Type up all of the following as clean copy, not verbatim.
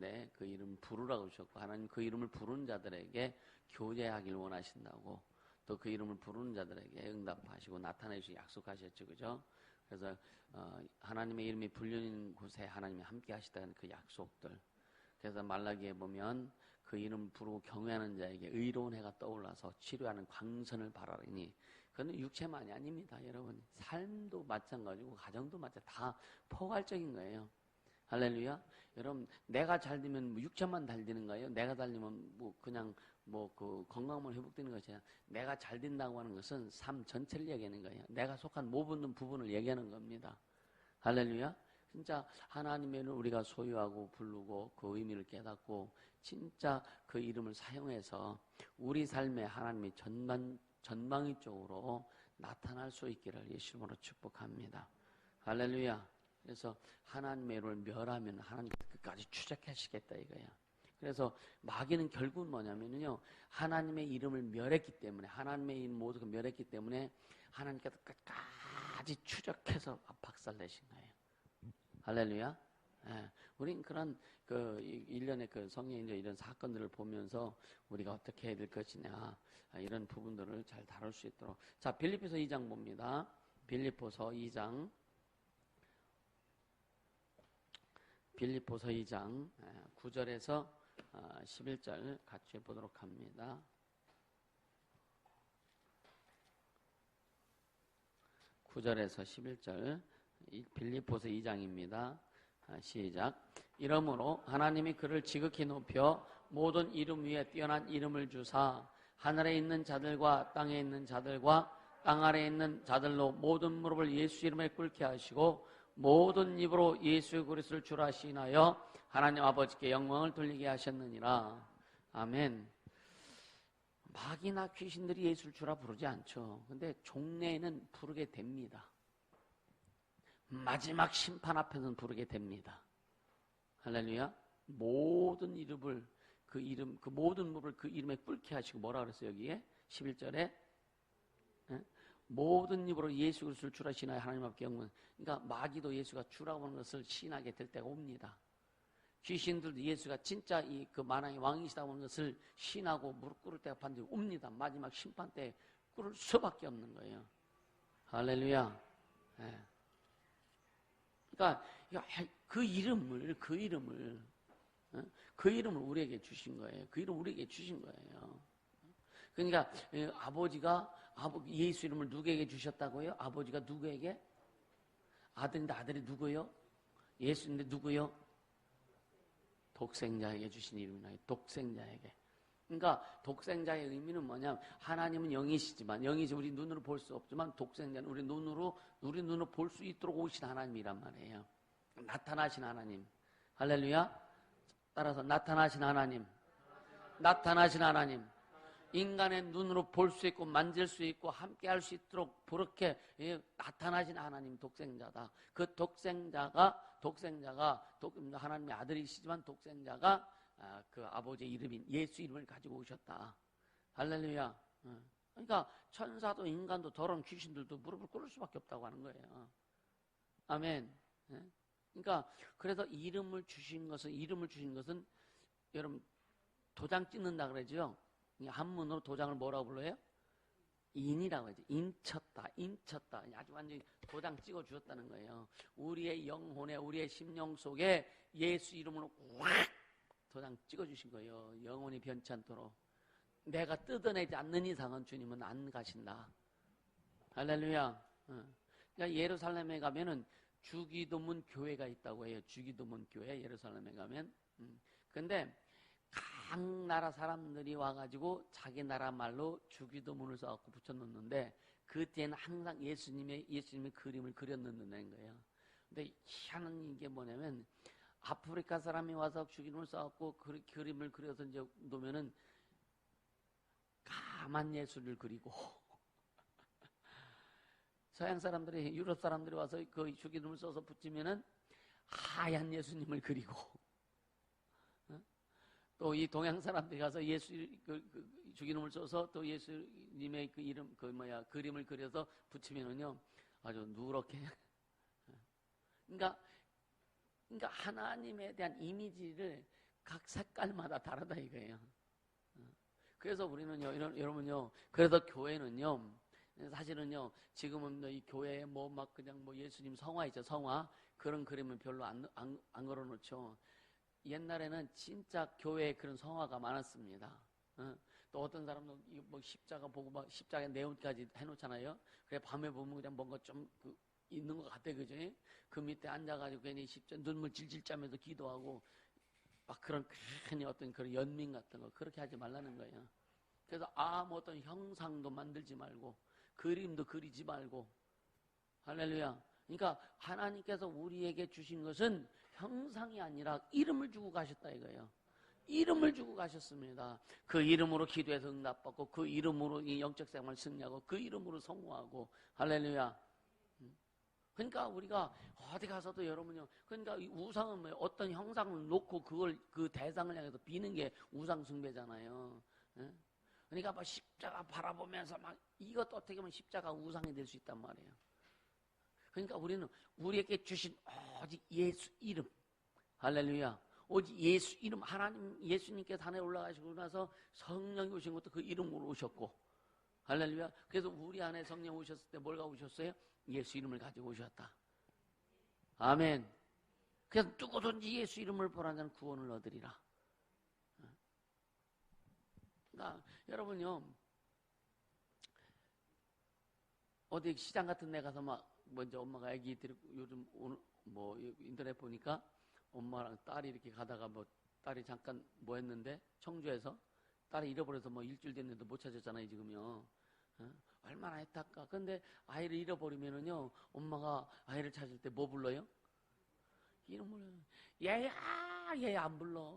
부르는데 그 이름을 부르라고 주셨고, 하나님 그 이름을 부르는 자들에게 교제하길 원하신다고, 또 그 이름을 부르는 자들에게 응답하시고 나타내시고 약속하셨죠. 그죠? 그래서 하나님의 이름이 불리는 곳에 하나님이 함께 하시다는 그 약속들. 그래서 말라기에 보면 그 이름을 부르고 경외하는 자에게 의로운 해가 떠올라서 치료하는 광선을 바라리니, 그건 육체만이 아닙니다. 여러분, 삶도 마찬가지고 가정도 마찬가지고 다 포괄적인 거예요. 할렐루야. 여러분, 내가 잘 되면 뭐 육체만 잘 되는 거예요? 내가 잘 되면 뭐 그냥 뭐 그 건강만 회복되는 것이 아니라, 내가 잘 된다고 하는 것은 삶 전체를 얘기하는 거예요. 내가 속한 모든 부분을 얘기하는 겁니다. 할렐루야. 진짜 하나님의 우리가 소유하고 부르고 그 의미를 깨닫고 진짜 그 이름을 사용해서 우리 삶에 하나님의 전방위 쪽으로 나타날 수 있기를 예수님으로 축복합니다. 할렐루야. 그래서 하나님의 이름을 멸하면 하나님 끝까지 추적하시겠다 이거야. 그래서 마귀는 결국은 뭐냐면요, 하나님의 이름을 멸했기 때문에, 하나님의 이름 모두 멸했기 때문에 하나님께서 끝까지 추적해서 박살내신 거예요. 할렐루야. 예, 우린 그런 그 일련의 그 성경의 이런 사건들을 보면서 우리가 어떻게 해야 될 것이냐, 이런 부분들을 잘 다룰 수 있도록. 자, 빌립보서 2장 봅니다. 빌립보서 2장 9절에서 11절 같이 보도록 합니다. 9절에서 11절 빌립보서 2장입니다. 시작. 이러므로 하나님이 그를 지극히 높여 모든 이름 위에 뛰어난 이름을 주사 하늘에 있는 자들과 땅에 있는 자들과 땅 아래에 있는 자들로 모든 무릎을 예수 이름에 꿇게 하시고 모든 입으로 예수 그리스도를 주라 시인하여 하나님 아버지께 영광을 돌리게 하셨느니라. 아멘. 마귀나 귀신들이 예수를 주라 부르지 않죠. 근데 종래에는 부르게 됩니다. 마지막 심판 앞에서는 부르게 됩니다. 할렐루야. 모든 이름을 그 모든 무릎을 그 이름에 꿇게 하시고, 뭐라 그랬어요 여기에 11절에 모든 입으로 예수 그리스도를 주라 시인하여 하나님 앞에 영광. 그러니까 마귀도 예수가 주라고 하는 것을 시인하게 될 때가 옵니다. 귀신들도 예수가 진짜 그 만왕의 왕이시다고 하는 것을 시인하고 무릎 꿇을 때가 반드시 옵니다. 마지막 심판 때 꿇을 수밖에 없는 거예요. 할렐루야. 네. 그러니까 그 이름을 우리에게 주신 거예요. 그 이름 우리에게 주신 거예요. 그러니까 아버지가 예수 이름을 누구에게 주셨다고요? 아버지가 누구에게? 아들인데 아들이 누구요? 예수인데 누구요? 독생자에게 주신 이름이나요. 독생자에게. 그러니까 독생자의 의미는 뭐냐면, 하나님은 영이시지만, 영이시 우리 눈으로 볼 수 없지만 독생자는 우리 눈으로 볼 수 있도록 오신 하나님이란 말이에요. 나타나신 하나님. 할렐루야. 따라서 나타나신 하나님. 인간의 눈으로 볼 수 있고 만질 수 있고 함께 할 수 있도록 그렇게 나타나신 하나님, 독생자다. 그 독생자가 하나님의 아들이시지만 독생자가 그 아버지의 이름인 예수 이름을 가지고 오셨다. 할렐루야. 그러니까 천사도 인간도 더러운 귀신들도 무릎을 꿇을 수밖에 없다고 하는 거예요. 아멘. 그러니까 그래서 이름을 주신 것은 여러분 도장 찍는다 그러죠. 한문으로 도장을 뭐라고 불러요? 인이라고 하죠. 인쳤다. 아주 완전히 도장 찍어 주었다는 거예요. 우리의 영혼에, 우리의 심령 속에 예수 이름으로 확 도장 찍어 주신 거예요. 영혼이 변치 않도록. 내가 뜯어내지 않는 이상은 주님은 안 가신다. 할렐루야. 그러니까 예루살렘에 가면은 주기도문 교회가 있다고 해요. 주기도문 교회, 예루살렘에 가면. 근데 각 나라 사람들이 와가지고 자기 나라 말로 주기도문을 써갖고 붙여놓는데, 그 뒤에는 항상 예수님의 그림을 그려놓는다는 거예요. 근데 희한한 게 뭐냐면, 아프리카 사람이 와서 주기도문을 써갖고 그림을 그려서 이제 놓으면은 까만 예수를 그리고, 서양 사람들이, 유럽 사람들이 와서 그 주기도문을 써서 붙이면은 하얀 예수님을 그리고, 또 이 동양 사람들이 가서 예수 주기도문을 써서 또 예수님의 그 이름 그림을 그려서 붙이면은요 아주 누렇게. 그러니까 하나님에 대한 이미지를 각 색깔마다 다르다 이거예요. 그래서 우리는요, 여러분요, 그래서 교회는요, 사실은요, 지금은 이 교회에 뭐 막 그냥 뭐 예수님 성화 있죠, 성화. 그런 그림은 별로 안 걸어놓죠. 옛날에는 진짜 교회에 그런 성화가 많았습니다. 또 어떤 사람도 뭐 십자가 보고 막 십자가 네온까지 해놓잖아요. 그래 밤에 보면 그냥 뭔가 좀 있는 것 같아, 그죠? 그 밑에 앉아가지고 괜히 눈물 질질 짜면서 기도하고 막 그런 괜히 어떤 그런 연민 같은 거 그렇게 하지 말라는 거예요. 그래서 아무 어떤 형상도 만들지 말고 그림도 그리지 말고 할렐루야. 그러니까 하나님께서 우리에게 주신 것은 형상이 아니라 이름을 주고 가셨다 이거예요. 이름을 주고 가셨습니다. 그 이름으로 기도해서 응답받고 그 이름으로 이 영적 생활 승리하고 그 이름으로 성공하고 할렐루야. 그러니까 우리가 어디 가서도 여러분요. 그러니까 우상은 뭐예요? 어떤 형상을 놓고 그걸 그 대상을 향해서 비는 게 우상 숭배잖아요. 그러니까 막 십자가 바라보면서 막 이것도 어떻게 보면 십자가 우상이 될 수 있단 말이에요. 그러니까 우리는 우리에게 주신 오직 예수 이름 할렐루야. 오직 예수 이름 하나님 예수님께서 하늘에 올라가시고 나서 성령이 오신 것도 그 이름으로 오셨고 할렐루야. 그래서 우리 안에 성령 오셨을 때 뭘 가지고 오셨어요? 예수 이름을 가지고 오셨다. 아멘. 그래서 누구든지 예수 이름을 보라는 자는 구원을 얻으리라. 그러니까 여러분요 어디 시장 같은 데 가서 막 먼저 엄마가 아기 데리고 요즘 오늘 뭐 인터넷 보니까 엄마랑 딸이 이렇게 가다가 뭐 딸이 잠깐 뭐 했는데 청주에서 딸이 잃어버려서 뭐 일주일 됐는데 못 찾았잖아요 지금요. 얼마나 애타까. 근데 아이를 잃어버리면은요 엄마가 아이를 찾을 때 뭐 불러요? 이름을 얘야 안 불러.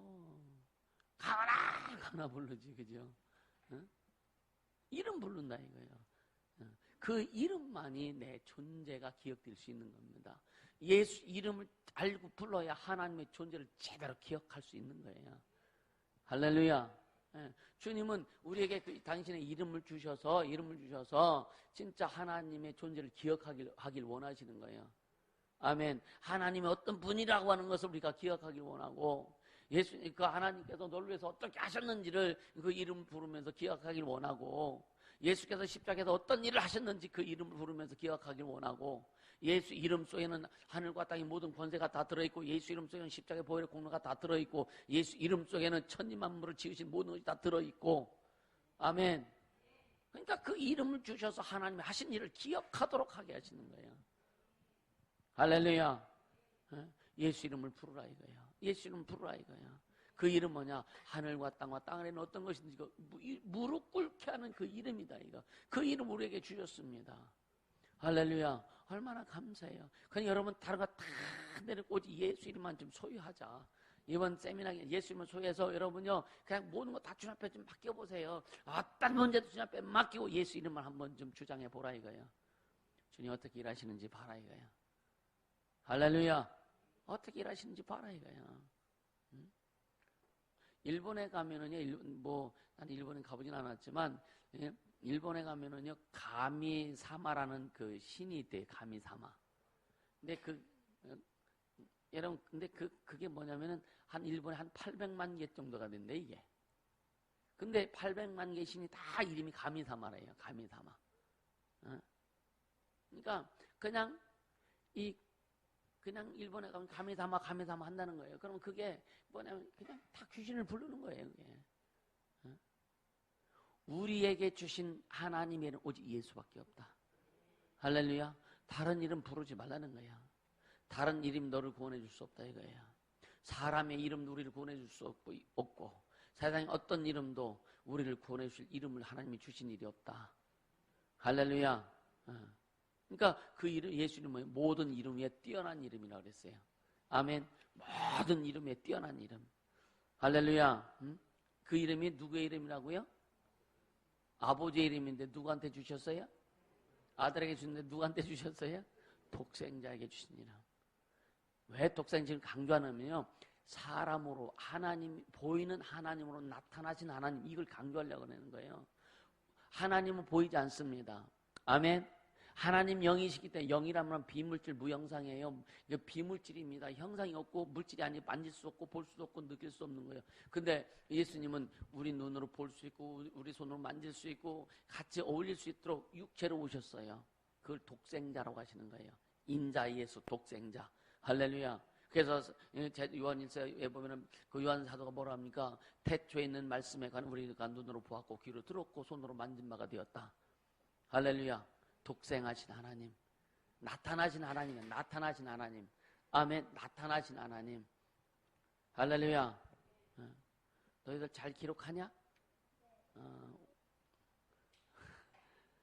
가나 부르지 그죠? 이름 부른다 이거예요. 그 이름만이 내 존재가 기억될 수 있는 겁니다. 예수 이름을 알고 불러야 하나님의 존재를 제대로 기억할 수 있는 거예요. 할렐루야. 주님은 우리에게 당신의 이름을 주셔서 진짜 하나님의 존재를 기억하길 원하시는 거예요. 아멘. 하나님의 어떤 분이라고 하는 것을 우리가 기억하길 원하고 예수님 그 하나님께서 너를 위해서 어떻게 하셨는지를 그 이름 부르면서 기억하길 원하고 예수께서 십자가에서 어떤 일을 하셨는지 그 이름을 부르면서 기억하길 원하고 예수 이름 속에는 하늘과 땅의 모든 권세가 다 들어있고 예수 이름 속에는 십자가의 보혈의 공로가 다 들어있고 예수 이름 속에는 천지만물을 지으신 모든 것이 다 들어있고 아멘. 그러니까 그 이름을 주셔서 하나님이 하신 일을 기억하도록 하게 하시는 거예요. 할렐루야. 예수 이름을 부르라 이거예요. 예수 이름을 부르라 이거예요. 그 이름 뭐냐? 하늘과 땅과 땅 아래는 어떤 것인지 무릎 꿇게 하는 그 이름이다 이거. 그 이름 우리에게 주셨습니다. 할렐루야. 얼마나 감사해요. 그냥 여러분 다른 거 다 내리고 오직 예수 이름만 좀 소유하자. 이번 세미나에 예수 이름을 소유해서 여러분요 그냥 모든 거 다 주님 앞에 좀 맡겨보세요. 어떤 문제도 주님 앞에 맡기고 예수 이름만 한번 좀 주장해 보라 이거예요. 주님 어떻게 일하시는지 봐라 이거예요. 할렐루야. 어떻게 일하시는지 봐라 이거예요. 일본에 가면은요, 난 일본에 가보진 않았지만, 일본에 가면은요, 가미사마라는 그 신이 있대요, 가미사마. 근데 여러분, 근데 그게 뭐냐면은, 일본에 한 800만 개 정도가 된대, 이게. 근데 800만 개 신이 다 이름이 가미사마래요, 가미사마. 그러니까, 그냥 일본에 가면 가미사마 한다는 거예요. 그러면 그게 뭐냐면 그냥 다 귀신을 부르는 거예요. 그게. 우리에게 주신 하나님의 이름 오직 예수밖에 없다. 할렐루야. 다른 이름 부르지 말라는 거야. 다른 이름 너를 구원해 줄 수 없다 이거예요. 사람의 이름도 우리를 구원해 줄 수 없고 세상에 어떤 이름도 우리를 구원해 줄 이름을 하나님이 주신 일이 없다. 할렐루야. 그러니까 그 이름 예수 이름 뭐예요? 모든 이름 위에 뛰어난 이름이라고 그랬어요. 아멘. 모든 이름에 뛰어난 이름. 할렐루야. 그 이름이 누구의 이름이라고요? 아버지의 이름인데 누구한테 주셨어요? 아들에게 주는데 누구한테 주셨어요? 독생자에게 주신 이름. 왜 독생자를 강조하냐면요. 사람으로 보이는 하나님으로 나타나신 하나님 이걸 강조하려고 하는 거예요. 하나님은 보이지 않습니다. 아멘. 하나님 영이시기 때문에 영이라면 비물질 무형상이에요. 이게 비물질입니다. 형상이 없고 물질이 아니 만질 수 없고 볼 수도 없고 느낄 수 없는 거예요. 근데 예수님은 우리 눈으로 볼 수 있고 우리 손으로 만질 수 있고 같이 어울릴 수 있도록 육체로 오셨어요. 그걸 독생자라고 하시는 거예요. 인자 예수 독생자. 할렐루야. 그래서 요한일서에 보면은 그 요한 사도가 뭐라 합니까? 태초에 있는 말씀에 관한 우리가 눈으로 보았고 귀로 들었고 손으로 만진 바가 되었다. 할렐루야. 독생하신 하나님, 나타나신 하나님이야. 나타나신 하나님. 아멘. 나타나신 하나님. 할렐루야. 너희들 잘 기록하냐?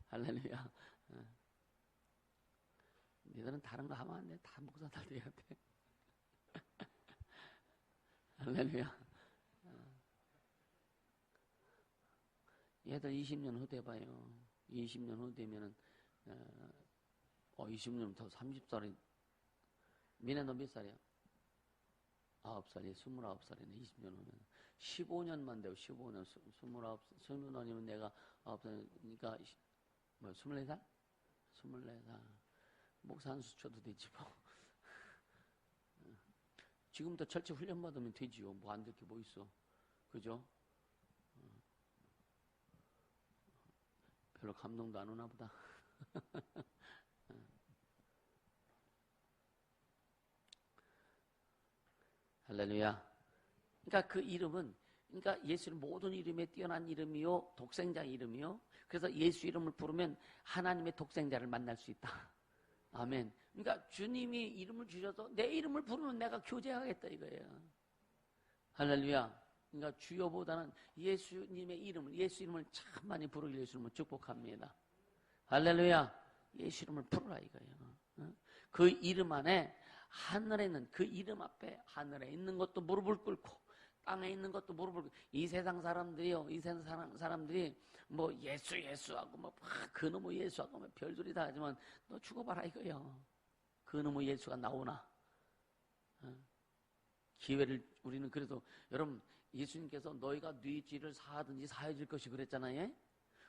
할렐루야. 너희들은 다른 거 하면 안 돼. 다 목사들 돼야 돼. 할렐루야. 얘들 20년 후 돼봐요. 20년 후 되면은 20년 더 30살이. 미네 너 몇 살이야? 9살이 29살이네. 20년 후면 15년만 되고 15년 29, 20년이면 내가 9살이니까 뭐 24살? 24살. 목사 한 수 쳐도 되지 뭐. 지금부터 철저히 훈련 받으면 되지요. 뭐 안 될 게 뭐 있어. 그죠? 별로 감동도 안 오나 보다. 할렐루야. 그러니까 그 이름은, 그러니까 예수는 모든 이름에 뛰어난 이름이요, 독생자 이름이요. 그래서 예수 이름을 부르면 하나님의 독생자를 만날 수 있다. 아멘. 그러니까 주님이 이름을 주셔서 내 이름을 부르면 내가 교제하겠다 이거예요. 할렐루야. 그러니까 주여보다는 예수님의 이름을, 예수 이름을 참 많이 부르길 예수님을 축복합니다. 할렐루야. 예수 이름을 부르라 이거예요. 그 이름 안에 하늘에 있는 그 이름 앞에 하늘에 있는 것도 무릎을 꿇고 땅에 있는 것도 무릎을 꿇고 이 세상 사람들이요. 이 세상 사람들이 뭐 예수하고 뭐 그놈의 예수하고 뭐 별소리 다 하지만 너 죽어봐라 이거예요. 그놈의 예수가 나오나? 기회를 우리는 그래서 여러분 예수님께서 너희가 네 죄를 사하든지 사해질 것이 그랬잖아요.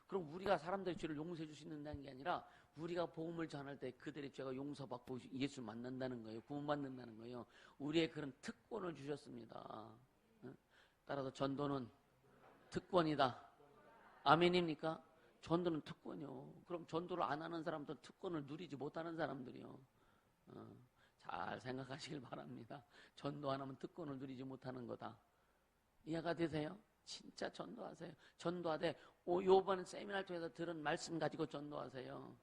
그럼 우리가 사람들의 죄를 용서해 줄 수 있는 게 아니라 우리가 복음을 전할 때 그들의 죄가 용서받고 예수 만난다는 거예요. 구원받는다는 거예요. 우리의 그런 특권을 주셨습니다. 따라서 전도는 특권이다. 아멘입니까? 전도는 특권이요. 그럼 전도를 안 하는 사람들은 특권을 누리지 못하는 사람들이요. 잘 생각하시길 바랍니다. 전도 안 하면 특권을 누리지 못하는 거다. 이해가 되세요? 진짜 전도하세요. 전도하되 요번 세미나를 통해서 들은 말씀 가지고 전도하세요.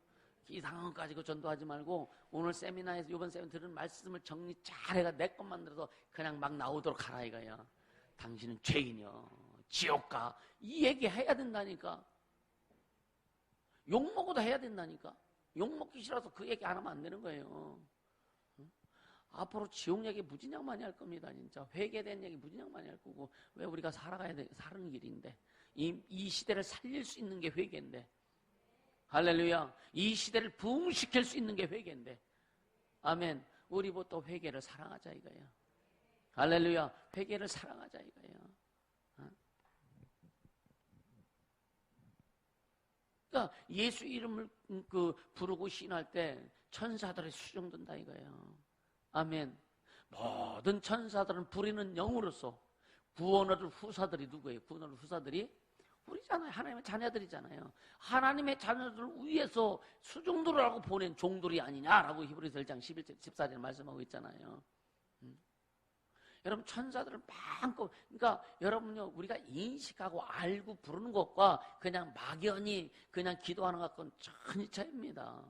이상한 거 가지고 전도하지 말고 오늘 세미나에서 요번 세미나 들은 말씀을 정리 잘 해가 내 것만 들어서 그냥 막 나오도록 하라 이거야. 당신은 죄인이요. 지옥가. 이 얘기 해야 된다니까. 욕먹어도 해야 된다니까. 욕먹기 싫어서 그 얘기 안 하면 안 되는 거예요. 앞으로 지옥 얘기 무진장 많이 할 겁니다. 진짜 회개된 얘기 무진장 많이 할 거고. 왜 우리가 살아가야 돼? 사는 길인데 이 시대를 살릴 수 있는 게 회개인데. 할렐루야. 이 시대를 부흥시킬 수 있는 게 회개인데. 아멘. 우리부터 회개를 사랑하자 이거예요. 할렐루야. 회개를 사랑하자 이거예요. 그러니까 예수 이름을 부르고 신할 때 천사들이 수정된다 이거예요. 아멘. 모든 천사들은 부리는 영으로서 구원을 후사들이 누구예요? 구원을 후사들이 우리잖아요. 하나님의 자녀들이잖아요. 하나님의 자녀들을 위해서 수종들을 하고 보낸 종들이 아니냐라고 히브리서 1장 11절 14절에 말씀하고 있잖아요. 여러분 천사들을 많고 그러니까 여러분요 우리가 인식하고 알고 부르는 것과 그냥 막연히 그냥 기도하는 것과는 전혀 차이입니다.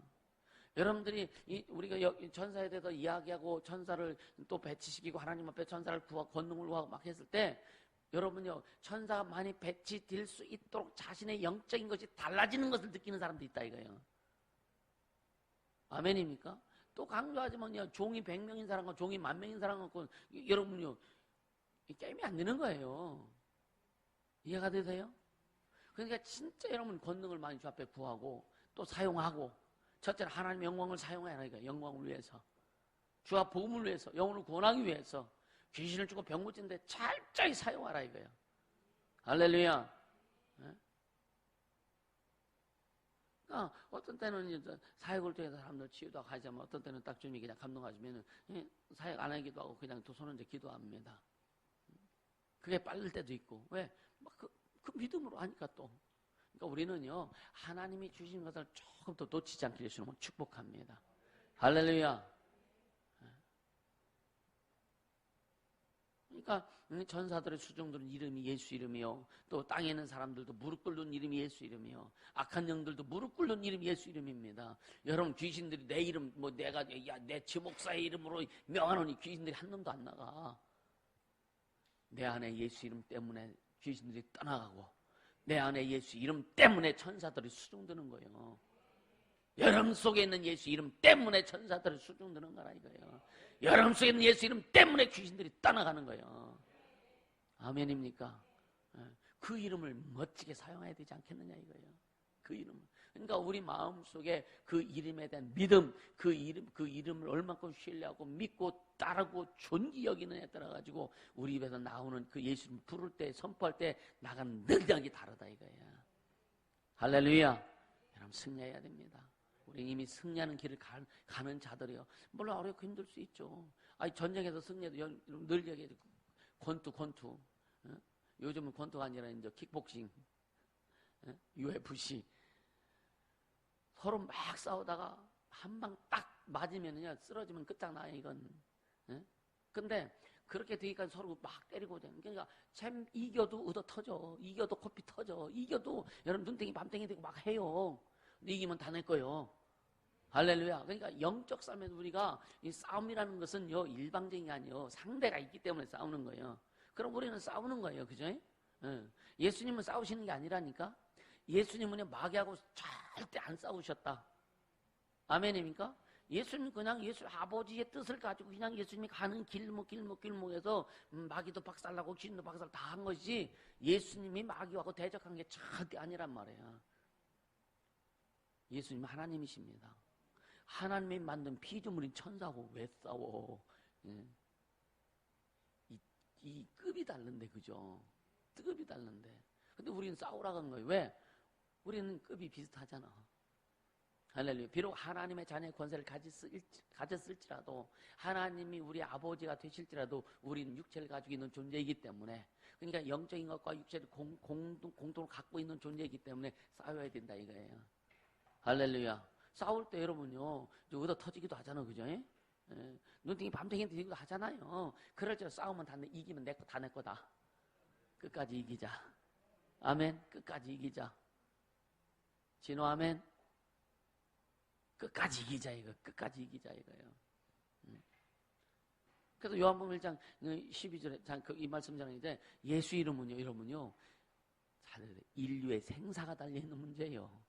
여러분들이 우리가 천사에 대해서 이야기하고 천사를 또 배치시키고 하나님 앞에 천사를 구하고 권능을 구하고 막 했을 때 여러분요 천사가 많이 배치될 수 있도록 자신의 영적인 것이 달라지는 것을 느끼는 사람도 있다 이거예요. 아멘입니까? 또 강조하지만요 종이 100명인 사람과 종이 10,000명인 사람과 여러분요 게임이 안 되는 거예요. 이해가 되세요? 그러니까 진짜 여러분 권능을 많이 주 앞에 구하고 또 사용하고 첫째는 하나님의 영광을 사용해라 이거예요. 영광을 위해서 주와 복음을 위해서 영혼을 구원하기 위해서 귀신을 주고 병 고치는데 철저히 사용하라 이거예요. 할렐루야. 어떤 때는 이제 사역을 통해서 사람들 치유도 하지만 어떤 때는 딱 주님이 그냥 감동하시면은 사역 안 하기도 하고 그냥 두 손을 이제 기도합니다. 그게 빠를 때도 있고 왜? 그 믿음으로 하니까 또. 그러니까 우리는요 하나님이 주신 것을 조금 더 놓치지 않게 해주시면 축복합니다. 할렐루야. 그러니까 전사들의 수종들은 이름이 예수 이름이요. 또 땅에 있는 사람들도 무릎 꿇는 이름이 예수 이름이요. 악한 영들도 무릎 꿇는 이름이 예수 이름입니다. 여러분 귀신들이 내 이름 내가 내 지목사의 이름으로 명하노니 귀신들이 한 놈도 안 나가. 내 안에 예수 이름 때문에 귀신들이 떠나가고 내 안에 예수 이름 때문에 천사들이 수종드는 거예요. 여러분 속에 있는 예수 이름 때문에 천사들이 수종드는 거라 이거예요. 여러분 속에 있는 예수 이름 때문에 귀신들이 떠나가는 거예요. 아멘입니까? 그 이름을 멋지게 사용해야 되지 않겠느냐 이거예요. 그 이름. 그러니까 우리 마음속에 그 이름에 대한 믿음, 그 이름을 얼만큼 신뢰하고 믿고 따르고 존귀 여기느냐에 따라 가지고 우리 입에서 나오는 그 예수 이름 부를 때 선포할 때 나가는 능력이 다르다 이거예요. 할렐루야. 여러분 승리해야 됩니다. 우리 이미 승리하는 길을 가는 자들이요. 물론 어렵고 힘들 수 있죠. 전쟁에서 승리해도 늘 얘기해도 권투. 요즘은 권투가 아니라 이제 킥복싱, UFC. 서로 막 싸우다가 한 방 딱 맞으면요 쓰러지면 끝장나요 이건. 근데 그렇게 되니까 서로 막 때리고 그러니까 참 이겨도 얻어 터져. 이겨도 코피 터져. 이겨도 여러분 눈탱이 밤탱이 되고 막 해요. 근데 이기면 다 내 거예요. 할렐루야. 그러니까 영적 싸움에서 우리가 이 싸움이라는 것은요 일방적인 게 아니에요. 상대가 있기 때문에 싸우는 거예요. 그럼 우리는 싸우는 거예요. 그죠? 예수님은 싸우시는 게 아니라니까. 예수님은 마귀하고 절대 안 싸우셨다. 아멘입니까? 예수님은 그냥 예수 아버지의 뜻을 가지고 그냥 예수님이 가는 길목에서 마귀도 박살나고 귀신도 박살 다 한 것이지 예수님이 마귀하고 대적한 게 절대 아니란 말이에요. 예수님은 하나님이십니다. 하나님이 만든 피조물인 천사하고 왜 싸워? 이 급이 다른데 그죠? 급이 다른데. 근데 우리는 싸우라고 한 거예요. 왜? 우리는 급이 비슷하잖아. 할렐루야. 비록 하나님의 자녀의 권세를 가졌을지라도 하나님이 우리 아버지가 되실지라도 우리는 육체를 가지고 있는 존재이기 때문에 그러니까 영적인 것과 육체를 공동으로 갖고 있는 존재이기 때문에 싸워야 된다 이거예요. 할렐루야. 싸울 때 여러분요 얻어 터지기도 하잖아. 그죠? 눈탱이 밤탱이 되기도 하잖아요. 그럴 때 싸우면 이기면 다 내 거다. 끝까지 이기자. 아멘. 끝까지 이기자. 진호 아멘. 끝까지 이기자 이거. 끝까지 이기자 이거예요. 그래서 요한복음 1장 12절에 이 말씀 전하는데 예수 이름은요 인류의 생사가 달려있는 문제예요.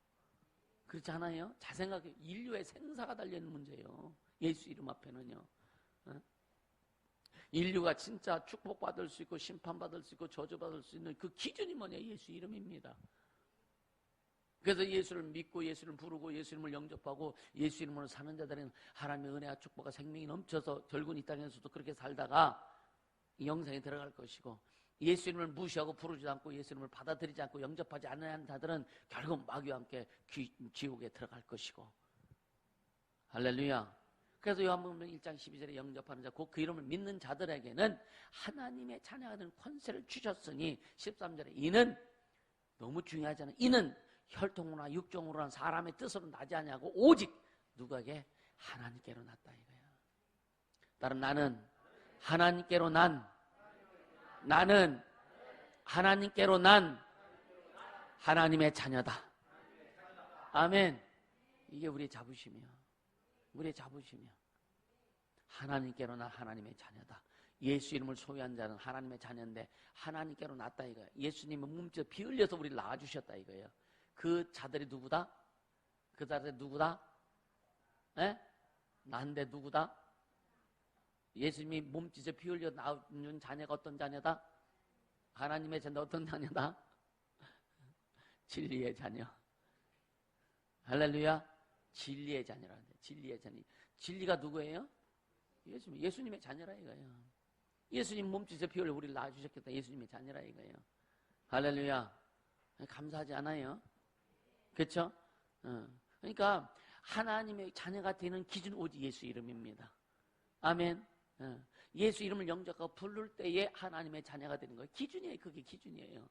그렇지 않아요? 잘 생각해. 인류의 생사가 달려있는 문제예요. 예수 이름 앞에는요. 인류가 진짜 축복받을 수 있고 심판받을 수 있고 저주받을 수 있는 그 기준이 뭐냐? 예수 이름입니다. 그래서 예수를 믿고 예수를 부르고 예수 이름을 영접하고 예수 이름으로 사는 자들은 하나님의 은혜와 축복과 생명이 넘쳐서 결국은 이 땅에서도 그렇게 살다가 영생에 들어갈 것이고 예수 이름을 무시하고 부르지도 않고 예수 이름을 받아들이지 않고 영접하지 않는 자들은 결국 마귀와 함께 지옥에 들어갈 것이고. 할렐루야. 그래서 요한복음 1장 12절에 영접하는 자, 곧 그 이름을 믿는 자들에게는 하나님의 자녀가 되는 권세를 주셨으니 13절에 이는 너무 중요하잖아요. 이는 혈통으로나 육정으로나 사람의 뜻으로 나지 아니하고 오직 누구에게? 하나님께로 났다 이거야. 따라 나는 하나님께로 나는 하나님께로 난 하나님의 자녀다. 아멘. 이게 우리의 자부심이야. 우리의 자부심이야. 하나님께로 난 하나님의 자녀다. 예수 이름을 소유한 자는 하나님의 자녀인데 하나님께로 났다 이거야. 예수님은 몸짓 피 흘려서 우리를 낳아주셨다 이거예요. 그 자들이 누구다? 그 자들이 누구다? 에? 난데 누구다? 예수님이 몸짓에 피 흘려 낳은 자녀가 어떤 자녀다? 하나님의 자녀 어떤 자녀다? 진리의 자녀. 할렐루야. 진리의 자녀라는데 진리의 자녀. 진리가 누구예요? 예수님의 자녀라 이거예요. 예수님 몸짓에 피 흘려 우리를 낳아주셨겠다. 예수님의 자녀라 이거예요. 할렐루야. 감사하지 않아요? 그렇죠? 그러니까 하나님의 자녀가 되는 기준 오직 예수 이름입니다. 아멘. 예수 이름을 영접하고 부를 때에 하나님의 자녀가 되는 거예요. 기준이에요. 그게 기준이에요.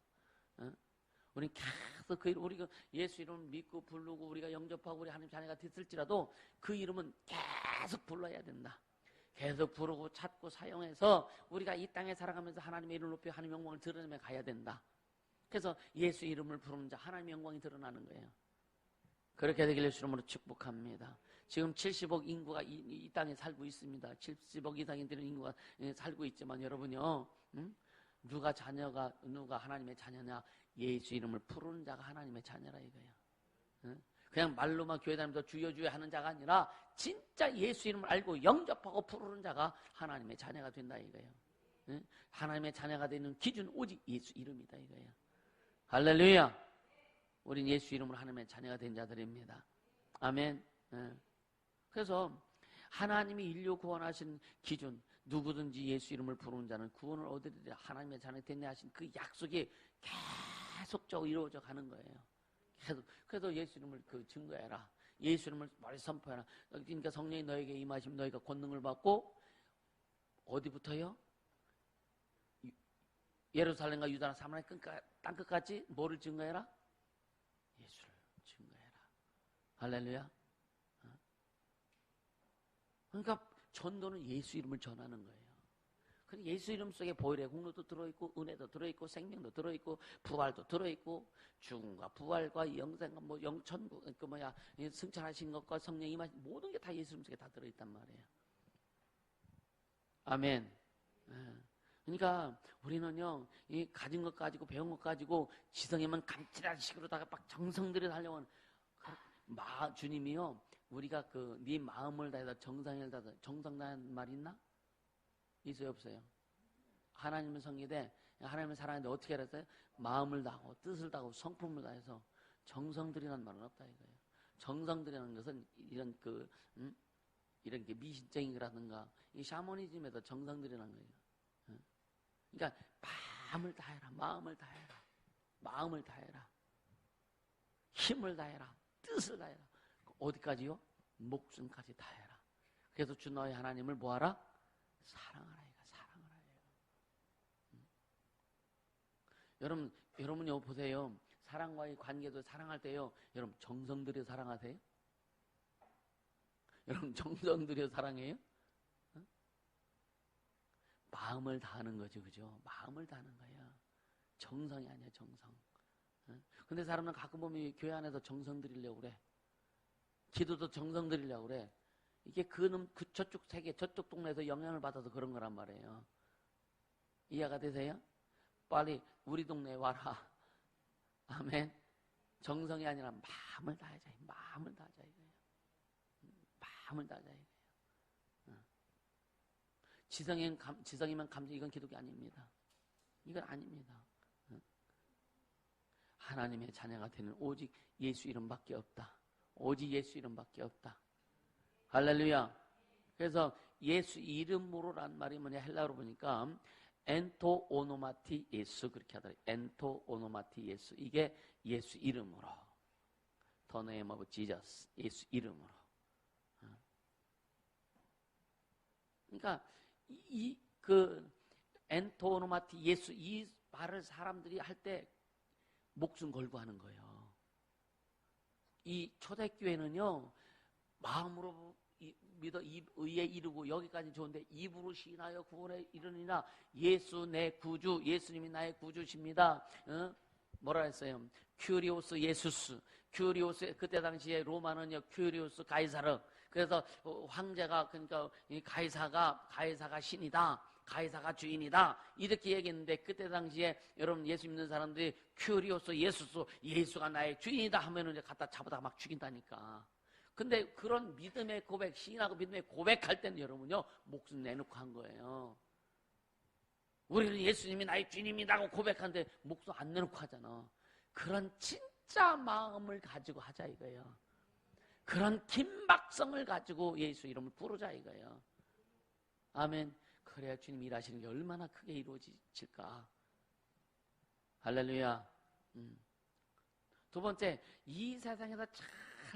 우리는 계속 우리가 예수 이름을 믿고 부르고 우리가 영접하고 우리 하나님 자녀가 됐을지라도 그 이름은 계속 불러야 된다. 계속 부르고 찾고 사용해서 우리가 이 땅에 살아가면서 하나님의 이름을 높여 하나님의 영광을 드러내며 가야 된다. 그래서 예수 이름을 부르는 자 하나님의 영광이 드러나는 거예요. 그렇게 되길 예수 이름으로 축복합니다. 지금 70억 인구가 이 땅에 살고 있습니다. 70억 이상이 되는 인구가 살고 있지만 여러분요, 누가 하나님의 자녀냐? 예수 이름을 부르는 자가 하나님의 자녀라 이거예요. 그냥 말로만 교회 다니면서 주여 주여 하는 자가 아니라 진짜 예수 이름을 알고 영접하고 부르는 자가 하나님의 자녀가 된다 이거예요. 하나님의 자녀가 되는 기준 오직 예수 이름이다 이거예요. 할렐루야. 우린 예수 이름으로 하나님의 자녀가 된 자들입니다. 아멘. 그래서 하나님이 인류 구원하신 기준, 누구든지 예수 이름을 부르는 자는 구원을 얻으리라 하나님의 자녀가 됐네 하신 그 약속이 계속적으로 이루어져 가는 거예요. 계속. 그래서 예수 이름을 증거해라. 예수 이름을 말해 선포해라. 그러니까 성령이 너에게 임하시면 너희가 권능을 받고 어디부터요? 예루살렘과 유다나 사마리아 땅끝까지 뭐를 증거해라? 예수를 증거해라. 할렐루야. 그러니까 전도는 예수 이름을 전하는 거예요. 그리고 예수 이름 속에 보혈의 공로도 들어있고 은혜도 들어있고 생명도 들어있고 부활도 들어있고 죽음과 부활과 영생과 영천국 승천하신 것과 성령 임하신 모든 게 다 예수 이름 속에 다 들어있단 말이에요. 아멘. 그러니까 우리는요, 이 가진 것 가지고 배운 것 가지고 지성에만 감칠한 식으로다가 막 정성 들여 하려고 하는 주님이요, 우리가 네 마음을 다해서 정성을 다해서 정성 다하는 말 있나? 있어요 없어요? 하나님은 성기되 하나님을 사랑하는데 어떻게 알았어요? 마음을 다하고 뜻을 다하고 성품을 다해서 정성 들이라는 말은 없다 이거예요. 정성 들이라는 것은 이런 게 미신적이라든가 이 샤머니즘에서 정성 들이라는 거예요. 그러니까 마음을 다해라, 마음을 다해라, 마음을 다해라, 힘을 다해라, 뜻을 다해라. 어디까지요? 목숨까지 다해라. 그래서 주 너희 하나님을 뭐하라? 사랑하라 이거, 사랑하라 이거. 여러분요 보세요. 사랑과의 관계도 사랑할 때요, 여러분 정성 들여 사랑하세요? 여러분 정성 들여 사랑해요? 마음을 다하는 거죠, 그죠? 마음을 다하는 거예요. 정성이 아니야, 정성. 근데 사람은 가끔 보면 교회 안에서 정성 들이려고 그래. 기도도 정성 들이려고 그래. 이게 저쪽 세계, 저쪽 동네에서 영향을 받아서 그런 거란 말이에요. 이해가 되세요? 빨리 우리 동네에 와라. 아멘. 정성이 아니라 마음을 다하자. 마음을 다하자 이거예요. 마음을 다하자 이거예요. 지성이면 감정, 이건 기독이 아닙니다. 이건 아닙니다. 하나님의 자녀가 되는 오직 예수 이름밖에 없다. 오직 예수 이름밖에 없다. 할렐루야. 그래서 예수 이름으로란 말이 뭐냐, 헬라어로 보니까 엔토 오노마티 예수 그렇게 하더라고요. 엔토 오노마티 예수. 이게 예수 이름으로. The name of Jesus. 예수 이름으로. 그러니까 엔토 오노마티 예수, 이 말을 사람들이 할 때 목숨 걸고 하는 거예요. 이 초대교회는요, 마음으로 믿어 의에 이르고 여기까지 좋은데 입으로 시인하여 구원에 이르니라. 예수 내 구주, 예수님이 나의 구주십니다. 뭐라 했어요? 큐리오스 예수스. 큐리오스, 그때 당시에 로마는요 큐리오스 가이사르. 그래서 황제가, 그러니까 가이사가 신이다, 가이사가 주인이다 이렇게 얘기했는데, 그때 당시에 여러분 예수 믿는 사람들이 큐리오스 예수스, 예수가 나의 주인이다 하면은 이제 갖다 잡아다가 막 죽인다니까. 근데 그런 믿음의 고백, 신하고 믿음의 고백할 때는 여러분요 목숨 내놓고 한 거예요. 우리는 예수님이 나의 주인입니다 하고 고백하는데 목숨 안 내놓고 하잖아. 그런 진짜 마음을 가지고 하자 이거예요. 그런 긴박성을 가지고 예수 이름을 부르자 이거예요. 아멘. 그래야 주님 일하시는 게 얼마나 크게 이루어질까. 할렐루야. 두 번째, 이 세상에서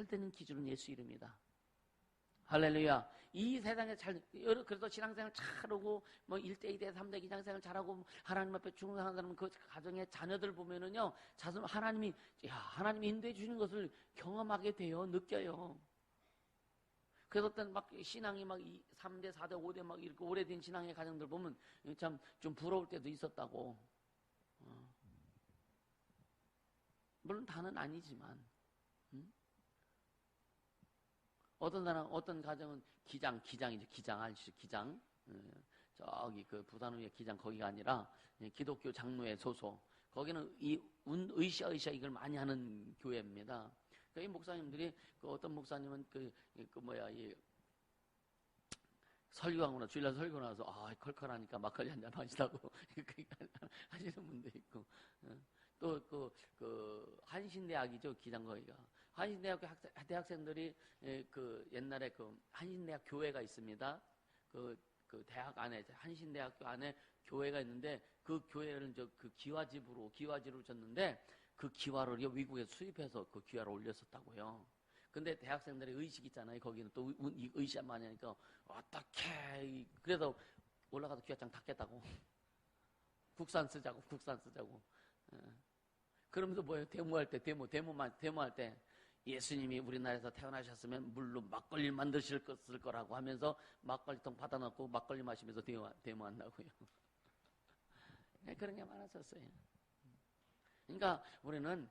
되는 기준은 예수 이름이다. 할렐루야. 이 세상에 그래서 신앙생활 잘하고, 1대, 2대, 3대 신앙생활 잘하고, 하나님 앞에 충성하는 사람은 그 가정의 자녀들 보면은요, 하나님이 인도해 주시는 것을 경험하게 돼요. 느껴요. 그래서 어떤 신앙이 3대, 4대, 5대 이렇게 오래된 신앙의 가정들 보면 참 좀 부러울 때도 있었다고. 물론 다는 아니지만, 어떤 가정은 기장 아시죠? 기장. 저기 그 부산 위에 기장 거기가 아니라 기독교 장로회 소속. 거기는 으쌰으쌰 이걸 많이 하는 교회입니다. 이 목사님들이 어떤 목사님은 설교하거나 주일날 설교 나와서 컬컬하니까 막걸리 한잔 마시라고 하시는 분도 있고, 또 한신대학이죠, 기장 거기가. 한신대학교 대학생들이 옛날에 한신대학 교회가 있습니다. 그 대학 안에 한신대학교 안에 교회가 있는데 그 교회를 그 기와집으로 졌는데 그 기와를 미국에서 수입해서 그 기와를 올렸었다고요. 근데 대학생들의 의식 있잖아요. 거기는 또 의식 많이 하니까 어떻게 그래서 올라가서 기와장 닦겠다고. 국산 쓰자고. 그러면서 뭐예요? 데모할 때 예수님이 우리나라에서 태어나셨으면 물로 막걸리 만드실 거라고 하면서 막걸리통 받아놓고 막걸리 마시면서 데모한다고요. 그런 게 많았었어요. 그러니까 우리는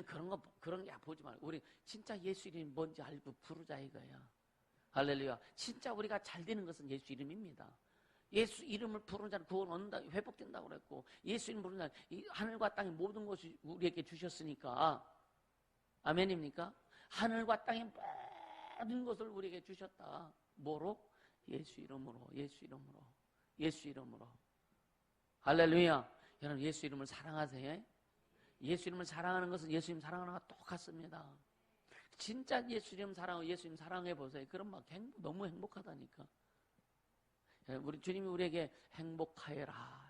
그런 거 보지 말고 우리 진짜 예수 이름이 뭔지 알고 부르자 이거예요. 할렐루야. 진짜 우리가 잘 되는 것은 예수 이름입니다. 예수 이름을 부르는 자는 구원 얻는다, 회복된다고 그랬고, 예수 이름 부르는 자는 이 하늘과 땅의 모든 것이 우리에게 주셨으니까, 아멘입니까? 하늘과 땅의 모든 것을 우리에게 주셨다. 뭐로? 예수 이름으로. 할렐루야. 여러분 예수 이름을 사랑하세요? 예수 이름을 사랑하는 것은 예수 이름 사랑하는 것과 똑같습니다. 진짜 예수 이름 사랑하고 예수 이름 사랑해 보세요. 그럼 너무 행복하다니까. 우리 주님이 우리에게 행복하여라.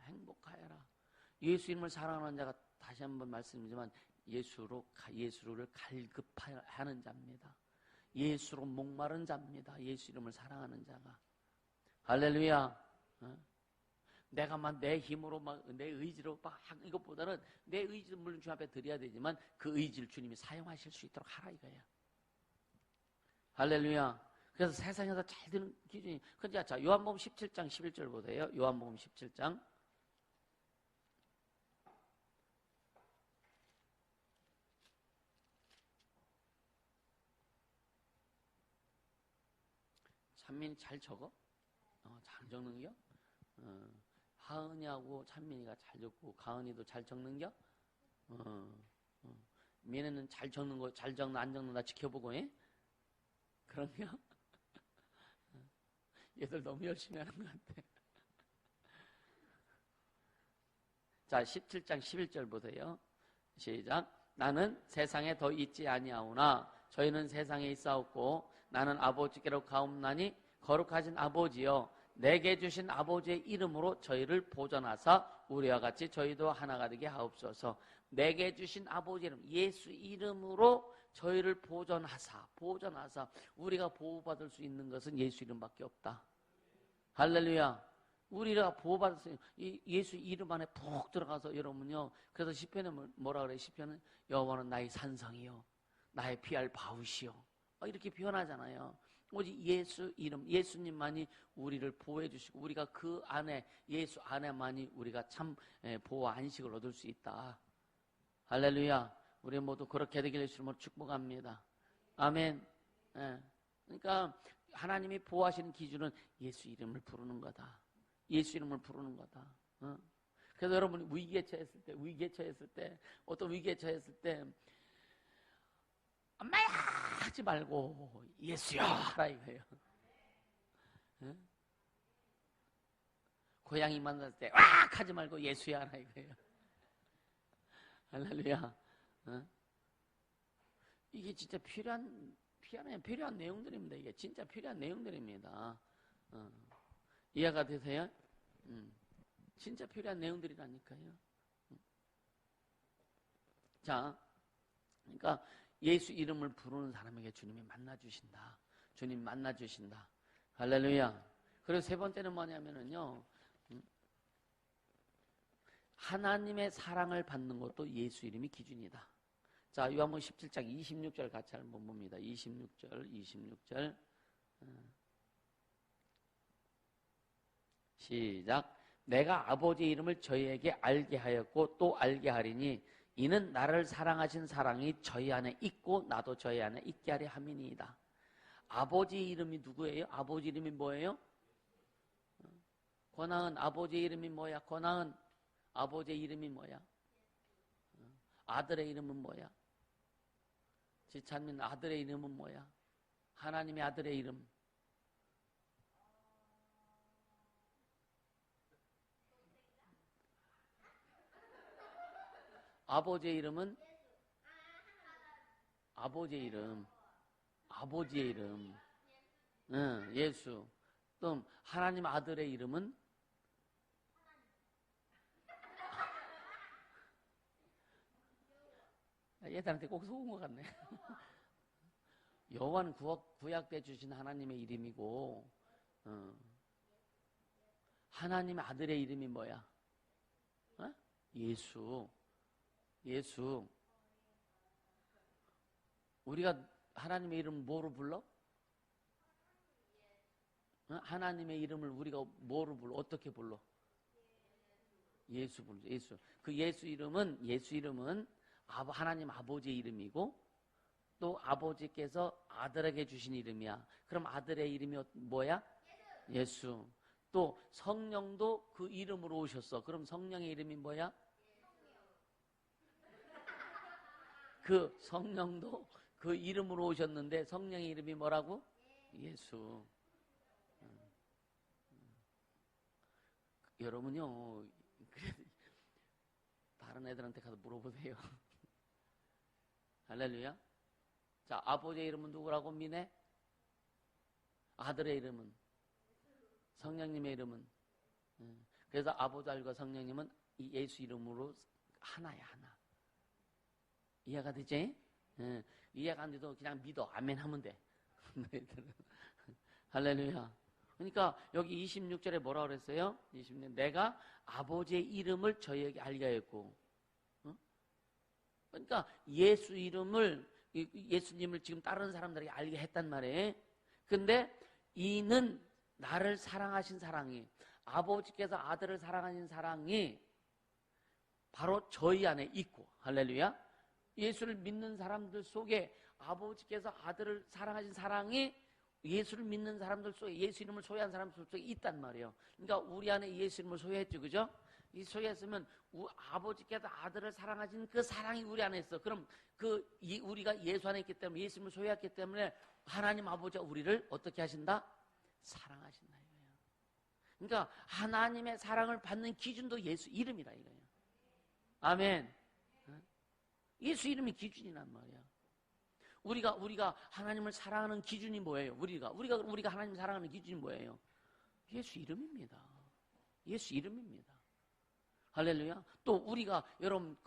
예수 이름을 사랑하는 자가 다시 한번 말씀드리지만 예수를 갈급하는 자입니다. 예수로 목마른 자입니다. 예수 이름을 사랑하는 자가. 할렐루야. 내가 내 힘으로 내 의지로 이것보다는 내 의지를 물론 주님 앞에 드려야 되지만 그 의지를 주님이 사용하실 수 있도록 하라 이거예요. 할렐루야. 그래서 세상에서 잘 되는 기준이. 근데 자, 요한복음 17장 11절 보세요. 요한복음 17장. 찬민이 잘 적어? 잘 적는겨? 하은이하고 찬민이가 잘 적고 가은이도 잘 적는겨? 미네는 잘 적는 안 적는 나 지켜보고 해? 그럼요? 얘들 너무 열심히 하는 것 같아. 자, 17장 11절 보세요. 시작. 나는 세상에 더 있지 아니하오나 저희는 세상에 있사옵고 나는 아버지께로 가옵나니 거룩하신 아버지여 내게 주신 아버지의 이름으로 저희를 보존하사 우리와 같이 저희도 하나가 되게 하옵소서. 내게 주신 아버지 이름 예수 이름으로 저희를 보존하사 우리가 보호받을 수 있는 것은 예수 이름밖에 없다. 할렐루야. 우리가 보호받을 수 있는 예수 이름 안에 푹 들어가서 여러분요. 그래서 시편에 뭐라 그래? 시편은 여호와는 나의 산성이요 나의 피할 바위시요 이렇게 표현하잖아요. 오직 예수 이름 예수님만이 우리를 보호해 주시고 우리가 그 안에 예수 안에만이 우리가 참 보호 안식을 얻을 수 있다. 할렐루야. 우리 모두 그렇게 되기를 주님으로 축복합니다. 아멘. 그러니까 하나님이 보호하시는 기준은 예수 이름을 부르는 거다. 예수 이름을 부르는 거다. 그래서 여러분이 위기에 처했을 때 어떤 위기에 처했을 때 엄마야 하지 말고 예수야 하라 이거예요. 고양이 만났을 때 왁 하지 말고 예수야 하라 이거예요. 할렐루야. 이게 진짜 필요한 내용들입니다. 이게 진짜 필요한 내용들입니다. 이해가 되세요? 진짜 필요한 내용들이라니까요. 자, 그러니까 예수 이름을 부르는 사람에게 주님이 만나주신다. 주님 만나주신다. 할렐루야. 그리고 세 번째는 뭐냐면은요, 하나님의 사랑을 받는 것도 예수 이름이 기준이다. 자, 요한복음 17장 26절 같이 한번 봅니다. 26절. 시작. 내가 아버지의 이름을 저희에게 알게 하였고 또 알게 하리니 이는 나를 사랑하신 사랑이 저희 안에 있고 나도 저희 안에 있게 하려 함이니이다. 아버지의 이름이 누구예요? 아버지 이름이 뭐예요? 권하은 아버지의 이름이 뭐야? 권하은 아버지의 이름이 뭐야? 아들의 이름은 뭐야? 지찬민 아들의 이름은 뭐야? 하나님의 아들의 이름. 아버지의 이름은 아버지의 이름. 아버지의 이름. 예수. 또 하나님 아들의 이름은 얘들한테 꼭 속은 것 같네. 여호와는 구약 때 주신 하나님의 이름이고, 하나님의 아들의 이름이 뭐야? 예수. 예수. 우리가 하나님의 이름을 뭐로 불러? 하나님의 이름을 우리가 뭐로 불러? 어떻게 불러? 예수 불러. 예수. 그 예수 이름은 하나님 아버지의 이름이고 또 아버지께서 아들에게 주신 이름이야. 그럼 아들의 이름이 뭐야? 예수. 또 성령도 그 이름으로 오셨어. 그럼 성령의 이름이 뭐야? 그 성령도 그 이름으로 오셨는데 성령의 이름이 뭐라고? 예수. 여러분요, 다른 애들한테 가서 물어보세요. 할렐루야. 자, 아버지의 이름은 누구라고 미네? 아들의 이름은? 성령님의 이름은? 그래서 아버지와 성령님은 이 예수 이름으로 하나야, 하나. 이해가 되지? 이해가 안 돼도 그냥 믿어. 아멘 하면 돼. 할렐루야. 그러니까 여기 26절에 뭐라 그랬어요? 26절. 내가 아버지의 이름을 저희에게 알게 하였고. 그러니까 예수 이름을, 예수님을 지금 다른 사람들에게 알게 했단 말이에요. 근데 이는 나를 사랑하신 사랑이, 아버지께서 아들을 사랑하신 사랑이 바로 저희 안에 있고, 할렐루야. 예수를 믿는 사람들 속에 아버지께서 아들을 사랑하신 사랑이 예수를 믿는 사람들 속에, 예수 이름을 소유한 사람들 속에 있단 말이에요. 그러니까 우리 안에 예수 이름을 소유했죠, 그죠? 이 소유했으면 아버지께서 아들을 사랑하신 그 사랑이 우리 안에 있어. 그럼 우리가 예수 안에 있기 때문에, 예수 이름을 소유했기 때문에 하나님 아버지가 우리를 어떻게 하신다? 사랑하신다 이거예요. 그러니까 하나님의 사랑을 받는 기준도 예수 이름이라 이거예요. 아멘. 예수 이름이 기준이란 말이야. 우리가 하나님을 사랑하는 기준이 뭐예요? 우리가 하나님을 사랑하는 기준이 뭐예요? 예수 이름입니다. 예수 이름입니다. 할렐루야. 또 우리가 여러분